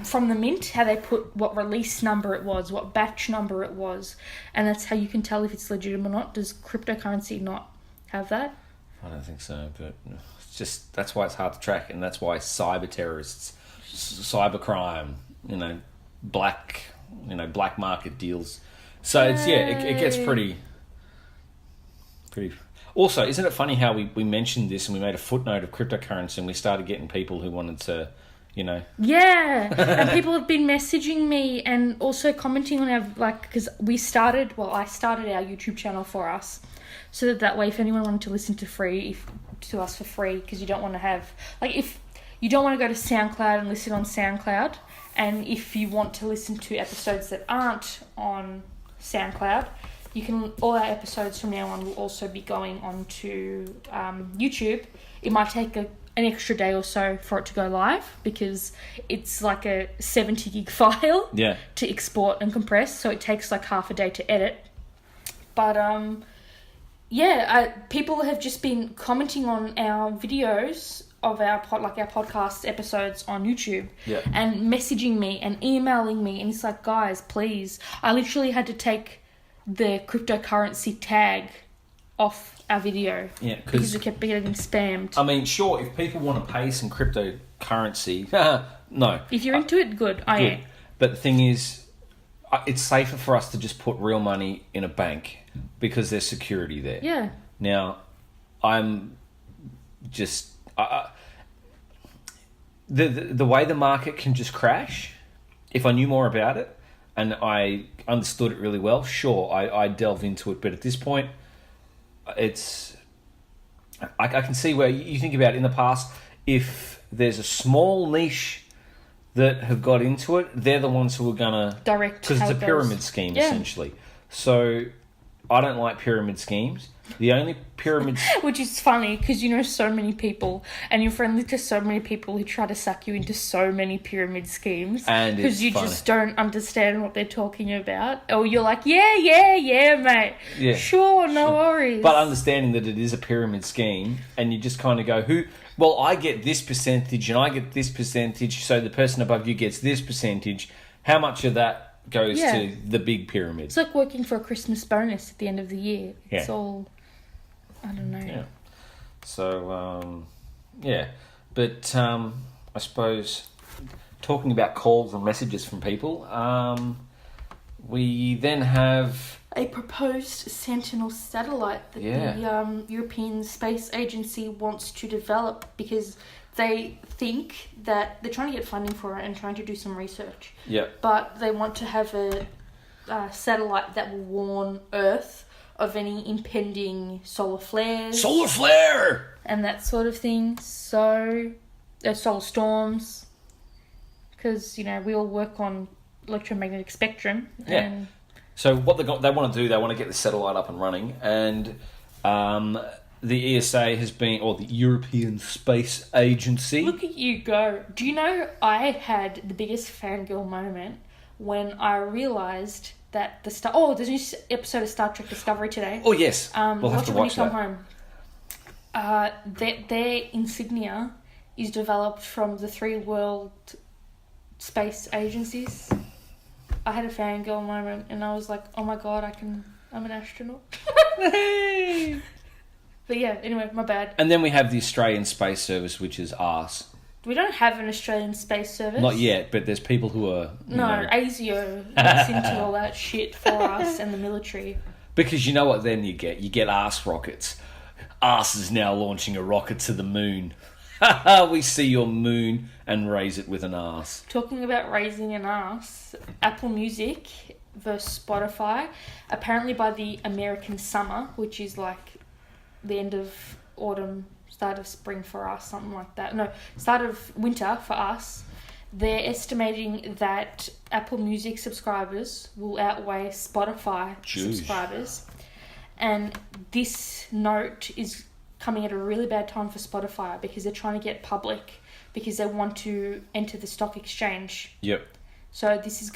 from the mint, how they put what release number it was, what batch number it was, and that's how you can tell if it's legitimate or not. Does cryptocurrency not have that? I don't think so, but it's just that's why it's hard to track, and that's why cyber terrorists, cyber crime, black market deals. So it's it gets pretty. Also, isn't it funny how we mentioned this and we made a footnote of cryptocurrency and we started getting people who wanted to, Yeah, and people have been messaging me and also commenting on our, because I started our YouTube channel for us, so that way if anyone wanted to listen to us for free, because you don't want to have, if you don't want to go to SoundCloud and listen on SoundCloud, and if you want to listen to episodes that aren't on SoundCloud, all our episodes from now on will also be going onto YouTube. It might take an extra day or so for it to go live because it's like a 70 gig file to export and compress, so it takes like half a day to edit. But people have just been commenting on our videos of our podcast episodes on YouTube and messaging me and emailing me, and it's like, guys, please. I literally had to take the cryptocurrency tag off our video because we kept getting spammed. I mean, sure, if people want to pay some cryptocurrency, no. If you're into it, good. I am. But the thing is, it's safer for us to just put real money in a bank because there's security there. Yeah. Now, I'm just... the way the market can just crash, if I knew more about it and I understood it really well, sure, I'd delve into it. But at this point, it's... I can see where you think about it in the past, if there's a small niche that have got into it, they're the ones who are going to... Direct. Because it's a pyramid scheme, essentially. So I don't like pyramid schemes. The only pyramids... Which is funny, because you know so many people, and you're friendly to so many people who try to suck you into so many pyramid schemes. And because you just don't understand what they're talking about. Or you're like, yeah, mate. Yeah. Sure, no worries. But understanding that it is a pyramid scheme, and you just kind of go, well, I get this percentage, and I get this percentage, so the person above you gets this percentage. How much of that goes to the big pyramid? It's like working for a Christmas bonus at the end of the year. It's all... I don't know. Yeah. So, But I suppose talking about calls and messages from people, we then have... a proposed Sentinel Satellite that the European Space Agency wants to develop because they think that they're trying to get funding for it and trying to do some research. Yeah. But they want to have a satellite that will warn Earth of any impending solar flares. Solar flare! And that sort of thing. So, solar storms. Because, we all work on electromagnetic spectrum. Yeah. And so what they want to do, they want to get the satellite up and running. And the ESA has been, or the European Space Agency... Look at you go. Do you know I had the biggest fangirl moment when I realised that there's a new episode of Star Trek Discovery today. Oh, yes. We'll have to watch that. When you come home. Their insignia is developed from the 3 world space agencies. I had a fangirl moment and I was like, oh my god, I'm an astronaut. But yeah, anyway, my bad. And then we have the Australian Space Service, which is arse. We don't have an Australian Space Service. Not yet, but there's people who are... ASIO looks into all that shit for us and the military. Because you know what then you get? You get arse rockets. Arse is now launching a rocket to the moon. We see your moon and raise it with an arse. Talking about raising an arse, Apple Music versus Spotify, apparently by the American summer, which is like the end of autumn, start of spring for us, something like that. No, start of winter for us. They're estimating that Apple Music subscribers will outweigh Spotify subscribers. And this note is coming at a really bad time for Spotify because they're trying to get public because they want to enter the stock exchange. Yep. So this is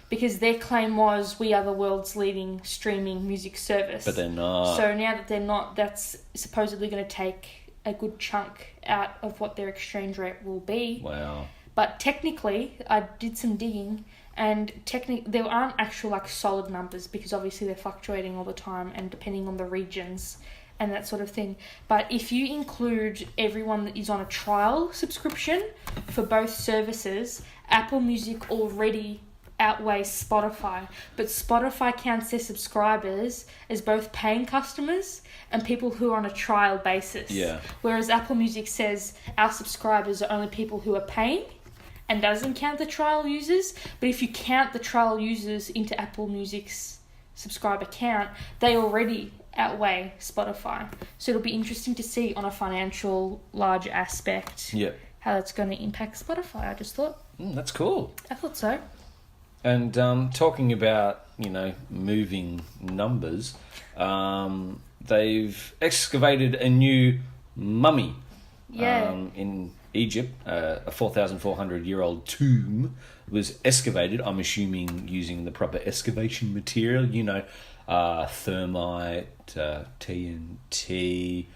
because their claim was we are the world's leading streaming music service. But they're not. So now that they're not, that's supposedly going to take a good chunk out of what their exchange rate will be. Wow. But technically, I did some digging, and there aren't actual like solid numbers because obviously they're fluctuating all the time and depending on the regions and that sort of thing. But if you include everyone that is on a trial subscription for both services, Apple Music already outweighs Spotify. But Spotify counts their subscribers as both paying customers and people who are on a trial basis. Yeah. Whereas Apple Music says our subscribers are only people who are paying and doesn't count the trial users. But if you count the trial users into Apple Music's subscriber count, they already outweigh Spotify. So it'll be interesting to see on a financial large aspect how that's going to impact Spotify. I just thought. That's cool. I thought so. And talking about, moving numbers, they've excavated a new mummy in Egypt. A 4,400-year-old tomb was excavated, I'm assuming using the proper excavation material, thermite, TNT,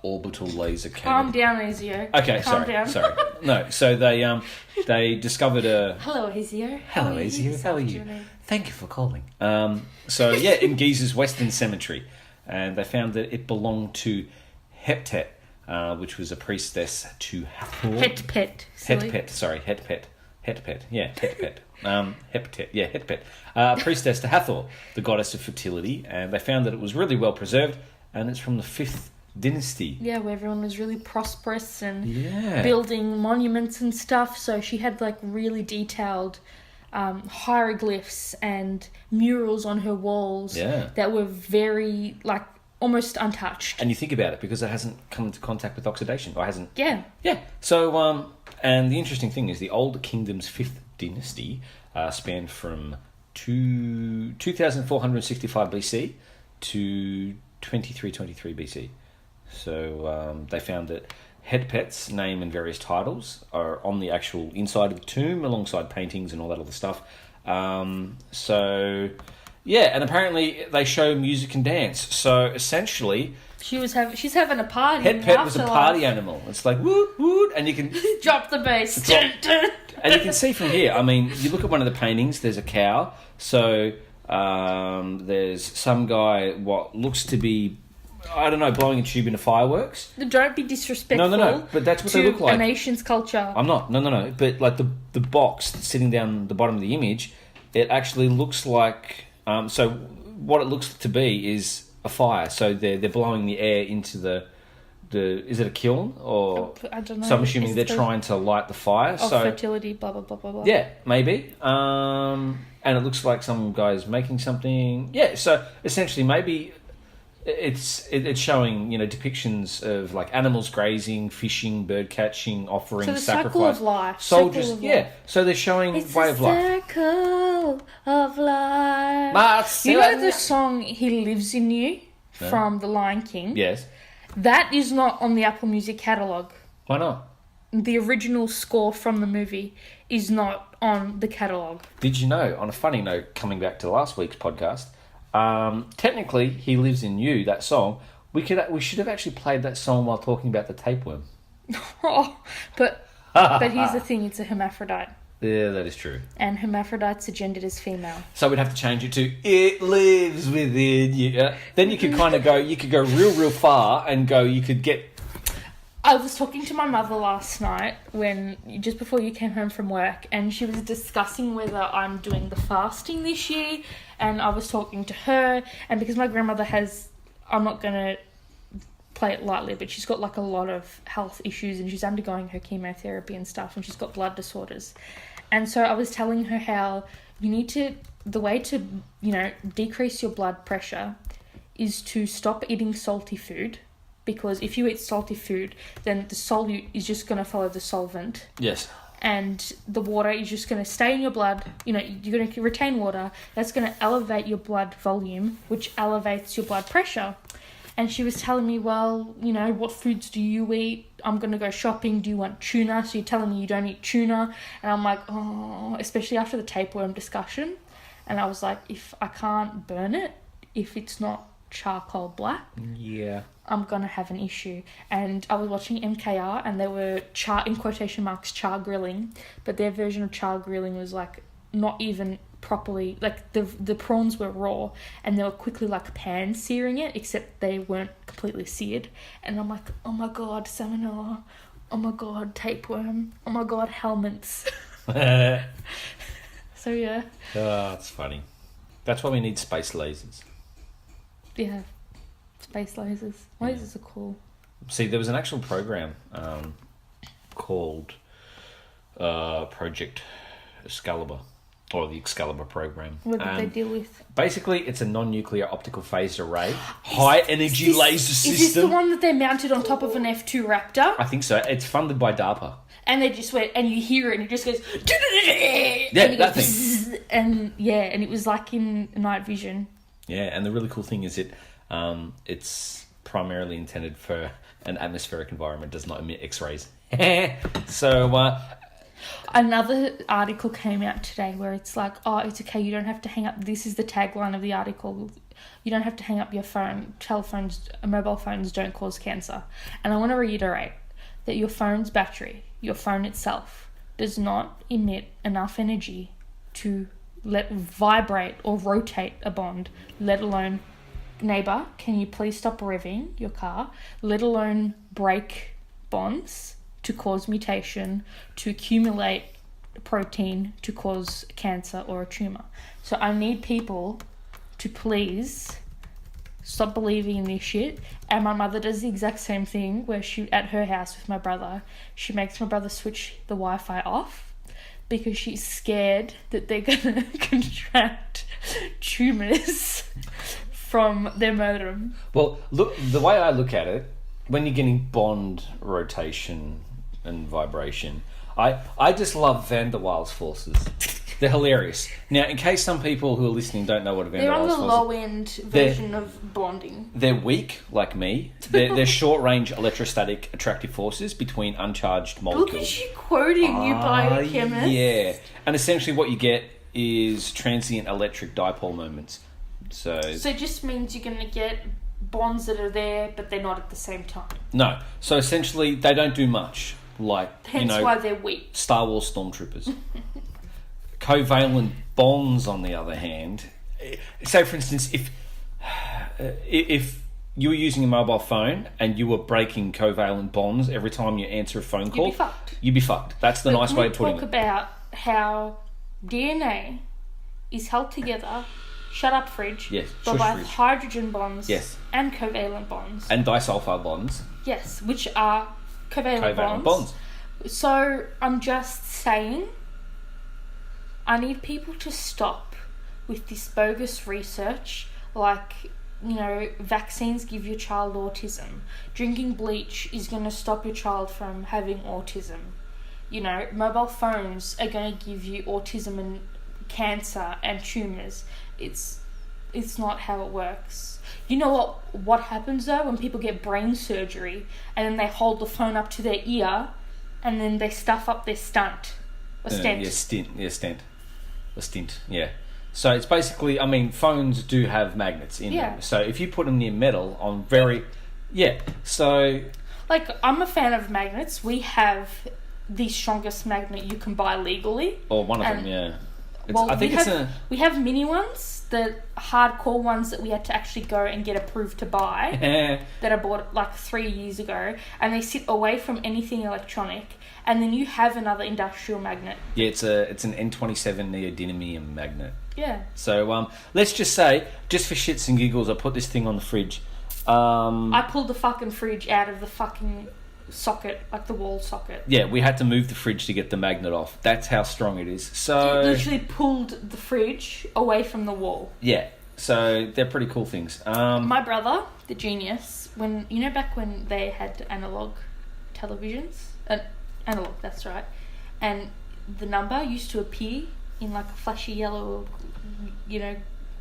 orbital laser cannon. Calm down, Ezio. Okay, Calm down. sorry. No, so they discovered a... Hello, Ezio. Hello, Ezio. How are you? Thank you for calling. In Giza's Western Cemetery, and they found that it belonged to Heptet, which was a priestess to Hathor. Hetpet. Hetpet. Yeah, Hetpet. Hetpet. Priestess to Hathor, the goddess of fertility, and they found that it was really well preserved, and it's from the 5th dynasty. Yeah, where everyone was really prosperous and building monuments and stuff. So she had like really detailed hieroglyphs and murals on her walls that were very like almost untouched. And you think about it because it hasn't come into contact with oxidation, or hasn't. Yeah. So and the interesting thing is the Old Kingdom's 5th dynasty spanned from 2465 BC to 2323 BC. So they found that Hetpet's name and various titles are on the actual inside of the tomb alongside paintings and all that other stuff. And apparently they show music and dance. So essentially... she's having a party. Hetpet was a party animal. It's like, woot, woot, and you can... drop the bass. And you can see from here, I mean, you look at one of the paintings, there's a cow. So there's some guy, what looks to be... I don't know, blowing a tube into fireworks. Don't be disrespectful. No. But that's what they look like. A nation's culture. I'm not. No. But like the box that's sitting down the bottom of the image, it actually looks like. So what it looks to be is a fire. So they're blowing the air into the. Is it a kiln or? I don't know. So I'm assuming they're trying to light the fire. Fertility. Blah blah blah blah blah. Yeah, maybe. And it looks like some guy's making something. Yeah. So essentially, maybe. It's showing depictions of like animals grazing, fishing, bird catching, offering, so the sacrifice, circle of life. soldiers. So they're showing way of life. Circle of life. You know the song "He Lives in You" from The Lion King? Yes. That is not on the Apple Music catalog. Why not? The original score from the movie is not on the catalog. Did you know? On a funny note, coming back to last week's podcast. Technically, He Lives in You, that song, we should have actually played that song while talking about the tapeworm. But here's the thing, it's a hermaphrodite. Yeah, that is true. And hermaphrodites are gendered as female. So we'd have to change it to It Lives Within You. Then you could kind of go, real far and go, you could get... I was talking to my mother last night just before you came home from work, and she was discussing whether I'm doing the fasting this year, and I was talking to her, and because my grandmother I'm not going to play it lightly, but she's got like a lot of health issues, and she's undergoing her chemotherapy and stuff, and she's got blood disorders. And so I was telling her how the way to, decrease your blood pressure is to stop eating salty food. Because if you eat salty food, then the solute is just going to follow the solvent. Yes. and the water is just going to stay in your blood. You know, you're going to retain water. That's going to elevate your blood volume, which elevates your blood pressure. And she was telling me, well, you know, what foods do you eat? I'm going to go shopping. Do you want tuna? So you're telling me you don't eat tuna. And I'm like, oh, especially after the tapeworm discussion. And I was like, if I can't burn it, if it's not charcoal black, Yeah. I'm going to have an issue. And I was watching MKR and they were in quotation marks, char grilling. But their version of char grilling was like not even properly, like the prawns were raw and they were quickly like pan searing it, except they weren't completely seared. And I'm like, oh my god, salmonella, oh my god, tapeworm, oh my god, helminths. So yeah. Oh, it's funny. That's why we need space lasers. Yeah, space lasers. Lasers are cool. See, there was an actual program called Project Excalibur. Or the Excalibur program. What did they deal with? Basically, it's a non-nuclear optical phased array, high energy laser system. Is this the one that they mounted on top of an F2 Raptor? I think so. It's funded by DARPA. And they just went, and you hear it, and it just goes, yeah, and that thing. And yeah, and it was like in night vision. Yeah, and the really cool thing is it's primarily intended for an atmospheric environment, does not emit X-rays. So. Another article came out today where it's like, oh, it's okay, you don't have to hang up. This is the tagline of the article. You don't have to hang up your phone. Mobile phones don't cause cancer. And I want to reiterate that your phone's battery, your phone itself, does not emit enough energy to let vibrate or rotate a bond, let alone, neighbour, can you please stop revving your car, let alone break bonds to cause mutation, to accumulate protein to cause cancer or a tumour. So I need people to please stop believing in this shit. And my mother does the exact same thing where she, at her house with my brother, she makes my brother switch the Wi-Fi off because she's scared that they're going to contract tumours from their modem. Well, look, the way I look at it, when you're getting bond rotation and vibration, I just love Van der Waals forces. They're hilarious. Now, in case some people who are listening don't know what a Van der They're Waals on the force low-end version of bonding. They're weak, like me. They're short-range electrostatic attractive forces between uncharged molecules. Look at you quoting, you biochemist. Yeah. And essentially what you get is transient electric dipole moments. So it just means you're going to get bonds that are there, but they're not at the same time. No. So essentially, they don't do much. Like, hence why they're weak. Star Wars stormtroopers. Covalent bonds, on the other hand, say for instance, if you were using a mobile phone and you were breaking covalent bonds every time you answer a phone call, you'd be fucked. That's the nice way of putting it. Talk about how DNA is held together. Shut up, fridge. Yes. By Fridge. hydrogen bonds. Yes. And covalent bonds. And disulfide bonds. Yes, which are covalent bonds. So I'm just saying, I need people to stop with this bogus research, like, you know, vaccines give your child autism. Drinking bleach is going to stop your child from having autism. You know, mobile phones are going to give you autism and cancer and tumours. It's not how it works. You know what happens though when people get brain surgery and then they hold the phone up to their ear and then they stuff up their stent. A stint. Yeah. So it's basically, I mean, phones do have magnets in them. So if you put them near metal on so like, I'm a fan of magnets. We have the strongest magnet you can buy legally. Or one of them, yeah. We have mini ones, the hardcore ones that we had to actually go and get approved to buy, that I bought like 3 years ago, and they sit away from anything electronic. And then you have another industrial magnet. Yeah, it's an N27 neodymium magnet. Yeah. So let's just say, just for shits and giggles, I put this thing on the fridge. I pulled the fucking fridge out of the fucking socket, like the wall socket. Yeah, we had to move the fridge to get the magnet off. That's how strong it is. So you literally pulled the fridge away from the wall. Yeah, so they're pretty cool things. My brother, the genius, back when they had analog televisions, analog, that's right, and the number used to appear in like a flashy yellow,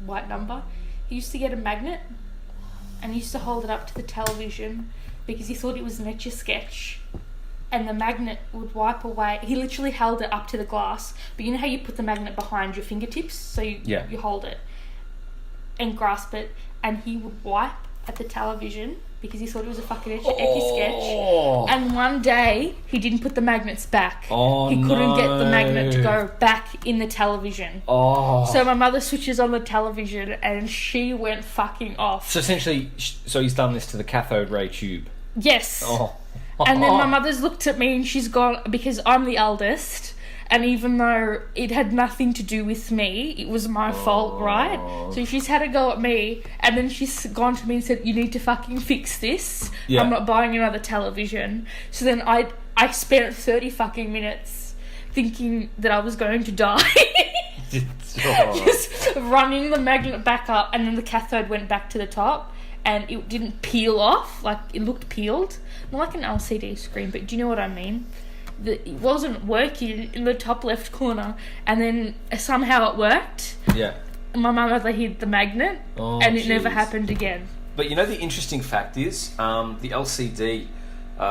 white number. He used to get a magnet and he used to hold it up to the television because he thought it was an Etch-a-Sketch, and the magnet would wipe away. He literally held it up to the glass, but you know how you put the magnet behind your fingertips, so you hold it and grasp it, and he would wipe at the television because he thought it was a fucking Etch-a-Sketch. And one day he didn't put the magnets back. He couldn't get the magnet to go back in the television. So my mother switches on the television and she went fucking off. So essentially, he's done this to the cathode ray tube. Yes. And then my mother's looked at me and she's gone, because I'm the eldest, and even though it had nothing to do with me, it was my fault, right? So she's had a go at me, and then she's gone to me and said, you need to fucking fix this. Yeah. I'm not buying another television. So then I spent 30 fucking minutes thinking that I was going to die. Just running the magnet back up, and then the cathode went back to the top, and it didn't peel off. Like, it looked peeled. Not like an LCD screen, but do you know what I mean? It wasn't working in the top left corner, and then somehow it worked. Yeah. And my mother hid the magnet, and it never happened again. But you know, the interesting fact is, the LCD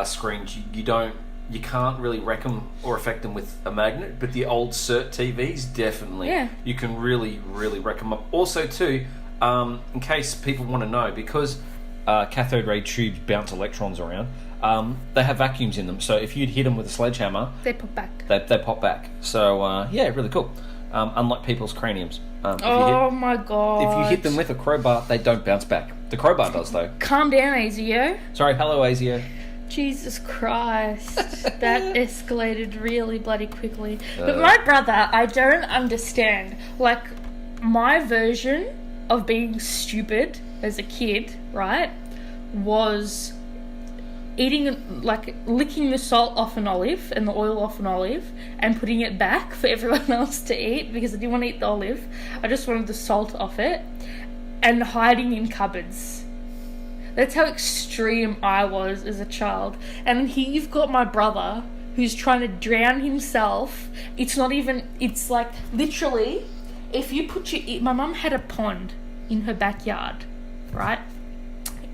screens, you can't really wreck them or affect them with a magnet, but the old CRT TVs, definitely. Yeah. You can really, really wreck them up. Also, too, in case people want to know, because cathode ray tubes bounce electrons around, they have vacuums in them. So if you'd hit them with a sledgehammer, they pop back. They pop back. So, really cool. Unlike people's craniums. My God. If you hit them with a crowbar, they don't bounce back. The crowbar does, though. Calm down, ASIO. Sorry, hello, ASIO. Jesus Christ. That escalated really bloody quickly. But my brother, I don't understand. Like, my version of being stupid as a kid, right, was licking the salt off an olive and the oil off an olive and putting it back for everyone else to eat, because I didn't want to eat the olive. I just wanted the salt off it, and hiding in cupboards. That's how extreme I was as a child. And here you've got my brother who's trying to drown himself. It's like literally, if you put my mum had a pond in her backyard, right?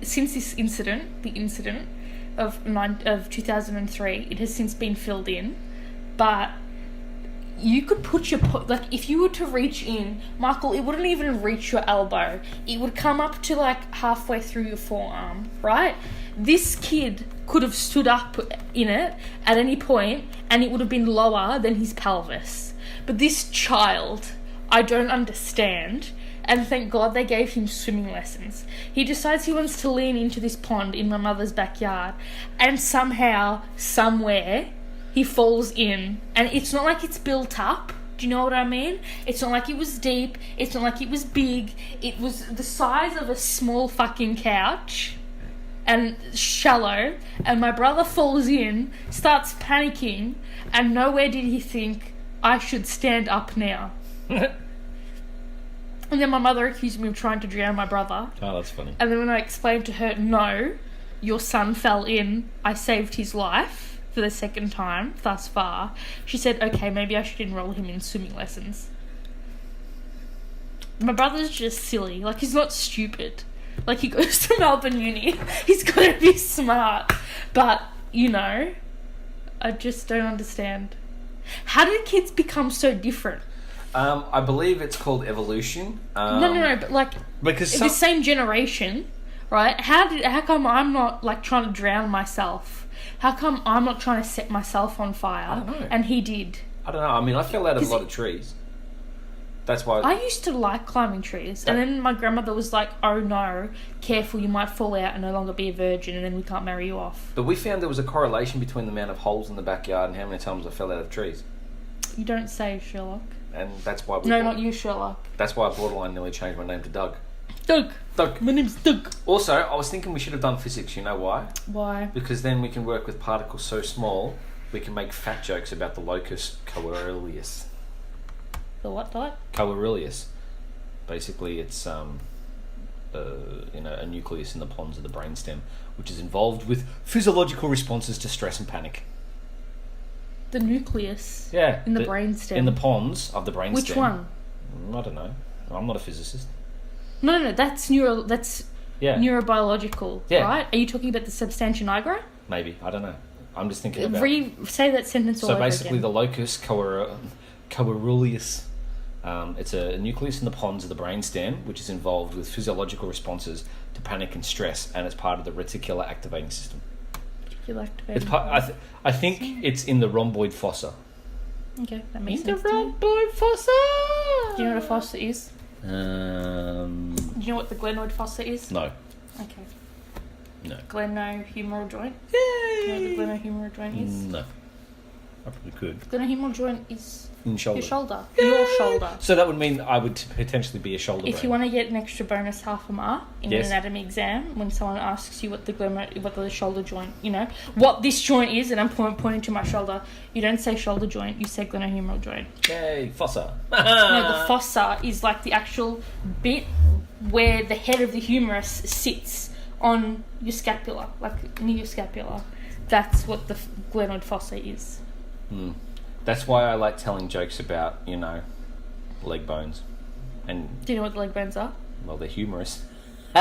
Since this incident, the incident of 2003, it has since been filled in, but you could put your if you were to reach in, Michael, it wouldn't even reach your elbow. It would come up to like halfway through your forearm, right? This kid could have stood up in it at any point and it would have been lower than his pelvis. But this child, I don't understand. And thank God they gave him swimming lessons. He decides he wants to lean into this pond in my mother's backyard, and somehow, somewhere, he falls in. And it's not like it's built up. Do you know what I mean? It's not like it was deep. It's not like it was big. It was the size of a small fucking couch and shallow. And my brother falls in, starts panicking, and nowhere did he think, I should stand up now. And then my mother accused me of trying to drown my brother. Oh, that's funny. And then when I explained to her, no, your son fell in, I saved his life for the second time thus far, she said, okay, maybe I should enroll him in swimming lessons. My brother's just silly. Like, he's not stupid. Like, he goes to Melbourne Uni. He's got to be smart. But, I just don't understand. How did kids become so different? I believe it's called evolution. No, but like, because the same generation, right? How come I'm not like trying to drown myself? How come I'm not trying to set myself on fire? I don't know. And he did. I don't know. I mean, I fell out of a lot of trees. That's why I used to like climbing trees, and then my grandmother was like, "Oh no, careful! You might fall out and no longer be a virgin, and then we can't marry you off." But we found there was a correlation between the amount of holes in the backyard and how many times I fell out of trees. You don't say, Sherlock. And that's why not you, Sherlock. That's why I borderline nearly changed my name to Doug. Doug. My name's Doug. Also, I was thinking we should have done physics. You know why? Why? Because then we can work with particles so small, we can make fat jokes about the locus coeruleus. The what? Coeruleus. Basically, it's a nucleus in the pons of the brainstem, which is involved with physiological responses to stress and panic. The nucleus. Yeah. In the brainstem. In the pons of the brainstem. Which one? I don't know. I'm not a physicist. No, that's neurobiological, right? Are you talking about the substantia nigra? Maybe. I don't know. I'm just thinking about... Say that sentence all over again. So basically the locus coeruleus, it's a nucleus in the pons of the brainstem, which is involved with physiological responses to panic and stress, and it's part of the reticular activating system. I think it's in the rhomboid fossa. Okay, that makes sense. The rhomboid fossa! Do you know what a fossa is? Do you know what the glenoid fossa is? No. Okay. No. Glenohumeral joint? Yay! Do you know what the glenohumeral joint is? No. I probably could. Glenohumeral joint is in shoulder. Your shoulder. Yay! Your shoulder. So that would mean I would potentially be a shoulder If brain. you want to get an extra bonus half a mark in an anatomy exam, when someone asks you what the shoulder joint, what this joint is, and I'm pointing to my shoulder, you don't say shoulder joint, you say glenohumeral joint. Yay, fossa. No, the fossa is like the actual bit where the head of the humerus sits on your scapula, like near your scapula. That's what the glenoid fossa is. That's why I like telling jokes about, leg bones. And do you know what the leg bones are? Well, they're humerus. No.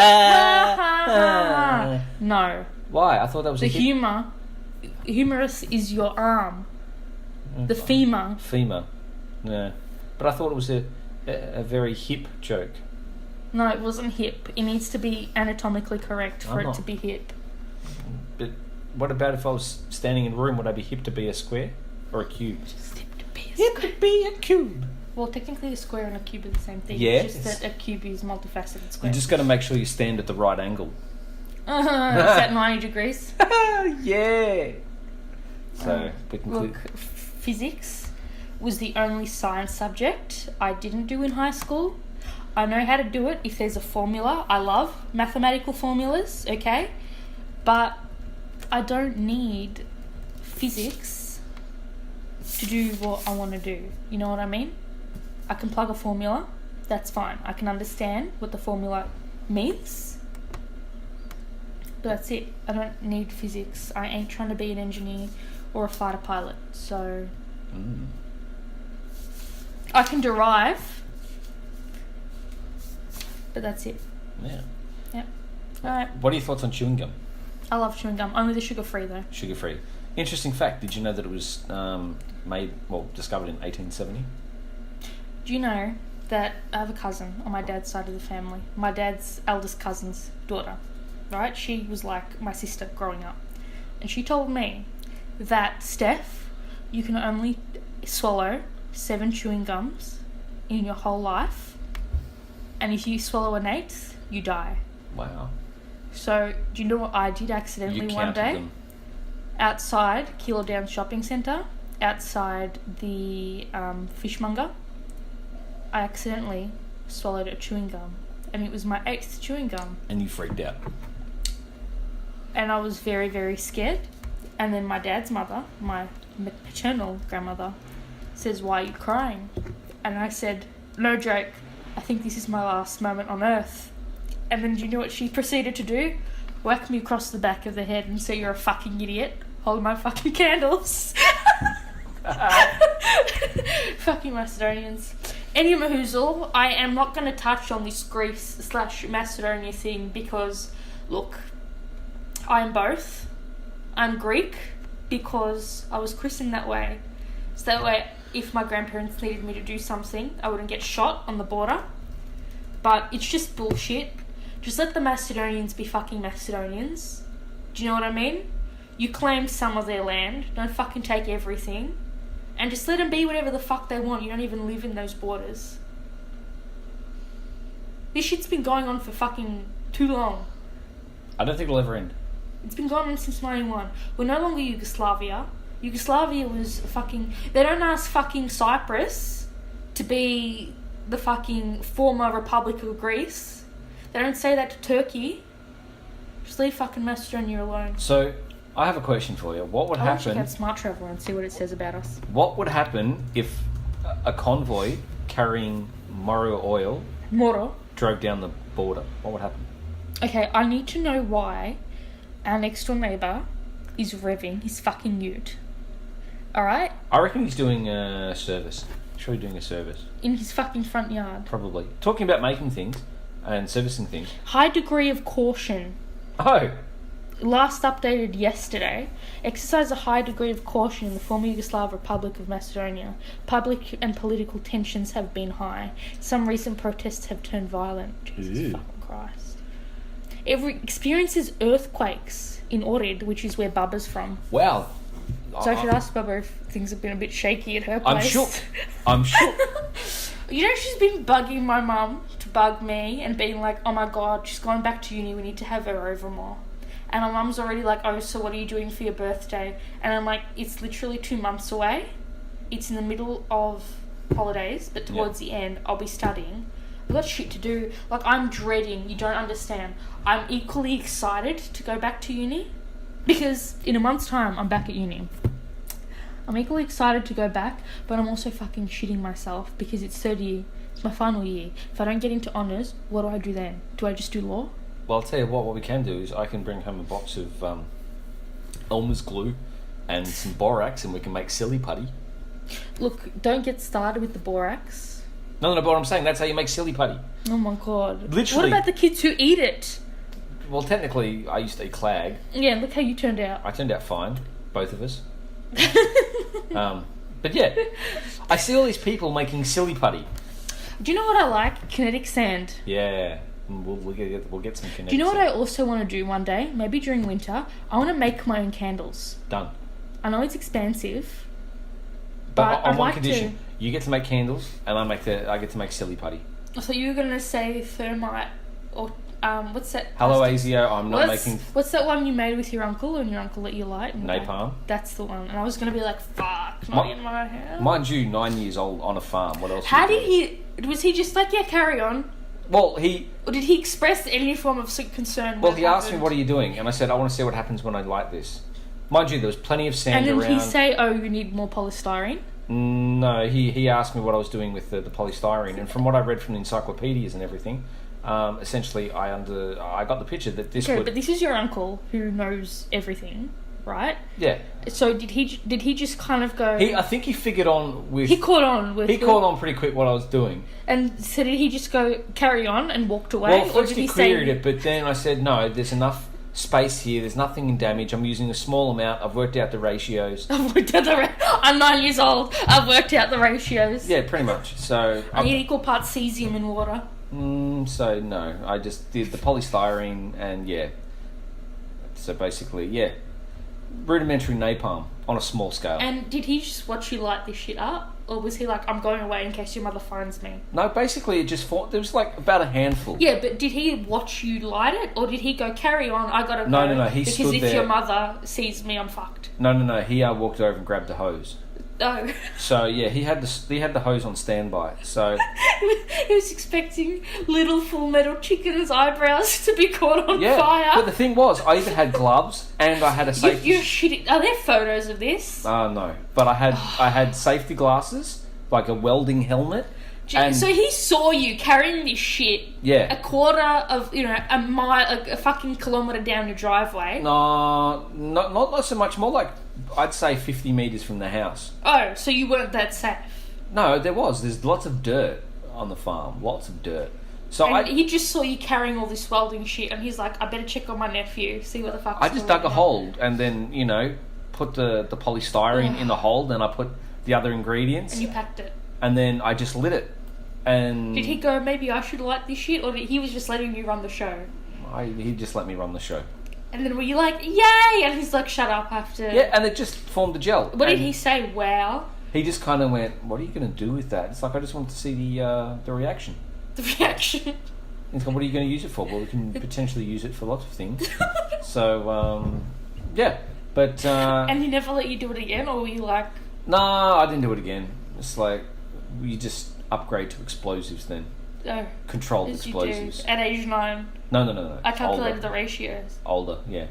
Why? I thought that was the humerus is your arm. The femur. Femur. Yeah. But I thought it was a very hip joke. No, it wasn't hip. It needs to be anatomically correct for it to be hip. But what about if I was standing in a room? Would I be hip to be a square or a cube? Just hip to be a square. Hip to be a cube. Well, technically a square and a cube are the same thing. Yeah. It's just that a cube is multifaceted square. You just got to make sure you stand at the right angle. Is that 90 degrees? Yeah. So, we can look, physics was the only science subject I didn't do in high school. I know how to do it if there's a formula. I love mathematical formulas, okay? But I don't need physics to do what I want to do. You know what I mean? I can plug a formula. That's fine. I can understand what the formula means. But that's it. I don't need physics. I ain't trying to be an engineer or a fighter pilot. So I can derive, but that's it. Yeah. Yep. Alright. What are your thoughts on chewing gum? I love chewing gum. Only the sugar-free though. Sugar-free. Interesting fact. Did you know that it was discovered in 1870? Do you know that I have a cousin on my dad's side of the family? My dad's eldest cousin's daughter, right? She was like my sister growing up. And she told me that, Steph, you can only swallow 7 chewing gums in your whole life. And if you swallow an 8th, you die. Wow. So, do you know what I did accidentally one day? Them. Outside Kilo Downs Shopping Centre, outside the fishmonger, I accidentally swallowed a chewing gum. And it was my 8th chewing gum. And you freaked out. And I was very, very scared. And then my dad's mother, my paternal grandmother, says, "Why are you crying?" And I said, "No joke, I think this is my last moment on earth." And then do you know what she proceeded to do? Whack me across the back of the head and say, "You're a fucking idiot. Hold my fucking candles." Fucking Macedonians. Any mahoozle, I am not going to touch on this Greece/Macedonia thing because, look, I am both. I'm Greek because I was christened that way. So that way, if my grandparents needed me to do something, I wouldn't get shot on the border. But it's just bullshit. Just let the Macedonians be fucking Macedonians. Do you know what I mean? You claimed some of their land. Don't fucking take everything. And just let them be whatever the fuck they want. You don't even live in those borders. This shit's been going on for fucking too long. I don't think it'll ever end. It's been going on since 91. We're no longer Yugoslavia. Yugoslavia was fucking... They don't ask fucking Cyprus to be the fucking former Republic of Greece. They don't say that to Turkey. Just leave fucking Macedonia alone. So, I have a question for you. What would happen... I want you to have Smart Traveller and see what it says about us. What would happen if a convoy carrying Moro oil drove down the border? What would happen? Okay, I need to know why our next door neighbour is revving his fucking ute. Alright? I reckon he's doing a service. Surely doing a service. In his fucking front yard. Probably. Talking about making things and servicing things. High degree of caution. Oh. Last updated yesterday. Exercise a high degree of caution in the former Yugoslav Republic of Macedonia. Public and political tensions have been high. Some recent protests have turned violent. Jesus fucking Christ. Experiences earthquakes in Ohrid, which is where Bubba's from. Wow. So I should ask Bubba if things have been a bit shaky at her place. I'm shook. You know, she's been bugging my mum to bug me and being like, oh my god, she's gone back to uni, we need to have her over more. And my mum's already like, oh, so what are you doing for your birthday? And I'm like, it's literally 2 months away. It's in the middle of holidays, but towards the end, I'll be studying. I've got shit to do. Like, I'm dreading, you don't understand. I'm equally excited to go back to uni because in a month's time, I'm back at uni. I'm equally excited to go back, but I'm also fucking shitting myself because it's third year. It's my final year. If I don't get into honours, what do I do then? Do I just do law? Well, I'll tell you what we can do is I can bring home a box of Elmer's glue and some borax and we can make silly putty. Look, don't get started with the borax. No, but what I'm saying, that's how you make silly putty. Oh my god. Literally. What about the kids who eat it? Well, technically, I used to eat clag. Yeah, look how you turned out. I turned out fine, both of us. But yeah, I see all these people making silly putty. Do you know what I like? Kinetic sand. Yeah. We'll get some kinetic. Do you know what sand. I also want to do one day? Maybe during winter. I want to make my own candles. Done. I know it's expensive, but on I'd one like condition: to. you get to make candles, and I get to make silly putty. I thought you were gonna say thermite or what's that? Hello, ASIO. I'm not making. What's that one you made with your uncle and your uncle let you light? Napalm. That's the one. And I was gonna be like, fuck, not in my house. Mind you, 9 years old on a farm. What else? How did he? Was he just like, yeah, carry on? Well, Or did he express any form of concern? Well, he asked me, what are you doing? And I said, I want to see what happens when I light this. Mind you, there was plenty of sand around. And then he say, oh, you need more polystyrene? No, he asked me what I was doing with the polystyrene. And from what I read from the encyclopedias and everything, essentially I got the picture that this would... but this is your uncle who knows everything, right? Yeah. So did he just kind of go... I think he figured on with... He caught on with... He caught on pretty quick what I was doing. And so did he just go, carry on and walked away? Well, first he queried it, but then I said, no, there's enough space here, there's nothing in damage, I'm using a small amount, I've worked out the ratios. I'm 9 years old, I've worked out the ratios. Yeah, pretty much. So I need equal parts cesium in water. So no, I just did the polystyrene and yeah. So basically, yeah. Rudimentary napalm on a small scale. And did he just watch you light this shit up? Or was he like, I'm going away in case your mother finds me? No, basically it just there was like about a handful. Yeah, but did he watch you light it? Or did he go, carry on, I gotta go? No, he because stood there. Because if your mother sees me, I'm fucked. No, he walked over and grabbed the hose. Oh. So yeah, he had the hose on standby. So he was expecting little FullMetalChicken's eyebrows to be caught on fire. But the thing was, I even had gloves and I had a safety. You're shitting. Are there photos of this? No, but I had safety glasses, like a welding helmet. So he saw you carrying this shit. Yeah. A quarter of a mile, a fucking kilometre down your driveway. No, not so much. More like I'd say 50 metres from the house. Oh, so you weren't that safe? No, there's lots of dirt on the farm. Lots of dirt. So he just saw you carrying all this welding shit, and he's like, I better check on my nephew, see what the fuck's I just dug a hole and then put the polystyrene in the hole. Then I put the other ingredients. And you packed it. And then I just lit it. And did he go, maybe I should light this shit, or he was just letting you run the show? He just let me run the show. And then were you like, yay? And he's like, shut up, I have to... Yeah, and it just formed a gel. What did he say? Wow. He just kind of went, what are you going to do with that? It's like, I just want to see the reaction. The reaction? He's like, what are you going to use it for? Well, we can potentially use it for lots of things. So, yeah. But... and he never let you do it again, or were you like... No, I didn't do it again. It's like, you just upgrade to explosives then. Oh. Controlled explosives. At age 9. No. I calculated the ratios. Older, yeah.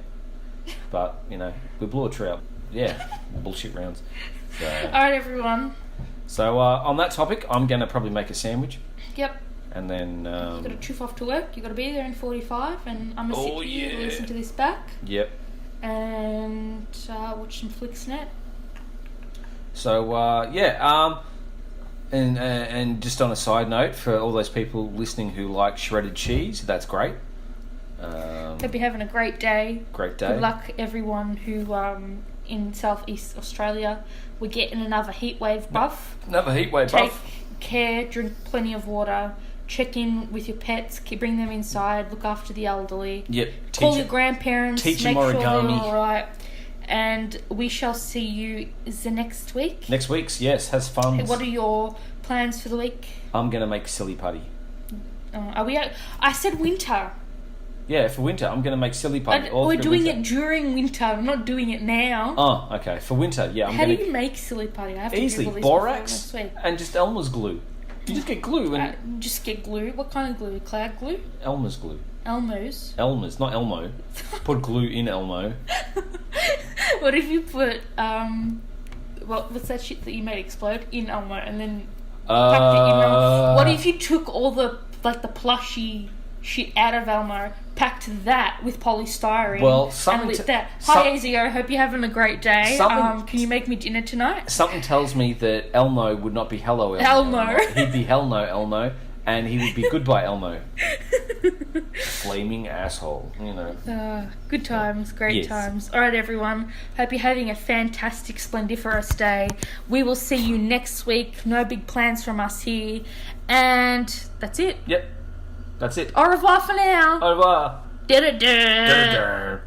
But, we blew a tree up. Yeah, bullshit rounds. So, alright, everyone. So, on that topic, I'm going to probably make a sandwich. Yep. And then... you got to chuff off to work. You got to be there in 45, and I'm going to sit here and listen to this back. Yep. And watch some Flixnet. So and just on a side note, for all those people listening who like shredded cheese, that's great. Hope you're having a great day. Great day. Good luck, everyone who in Southeast Australia. We're getting another heatwave buff. Another heatwave buff. Take care, drink plenty of water, check in with your pets, bring them inside, look after the elderly. Yep. Call your grandparents, teach make them sure they're origami. all right. And we shall see you the next week. Next week's, yes, has fun. Hey, what are your plans for the week? I'm going to make silly putty. Are we? I said winter. Yeah, for winter, I'm going to make silly putty. We're doing it during winter. I'm not doing it now. Oh, okay. For winter, yeah. How do you make silly putty? I have to easily Google this borax next week. and just Elmer's glue. You just get glue and just get glue. What kind of glue? Cloud glue? Elmer's glue. Elmo's. Elmer's, not Elmo. Put glue in Elmo. What if you put what's that shit that you made explode in Elmo and then packed it in Elmo? What if you took all the plushy shit out of Elmo, packed that with polystyrene, and lit that? Hi, AZO. Hope you're having a great day. Can you make me dinner tonight? Something tells me that Elmo would not be hello Elmo. He'd be hell no Elmo, and he would be goodbye Elmo. Flaming asshole, you know. Good times, great times. All right, everyone. Hope you're having a fantastic, splendiferous day. We will see you next week. No big plans from us here, and that's it. Yep. That's it. Au revoir for now. Au revoir. Da-da-da.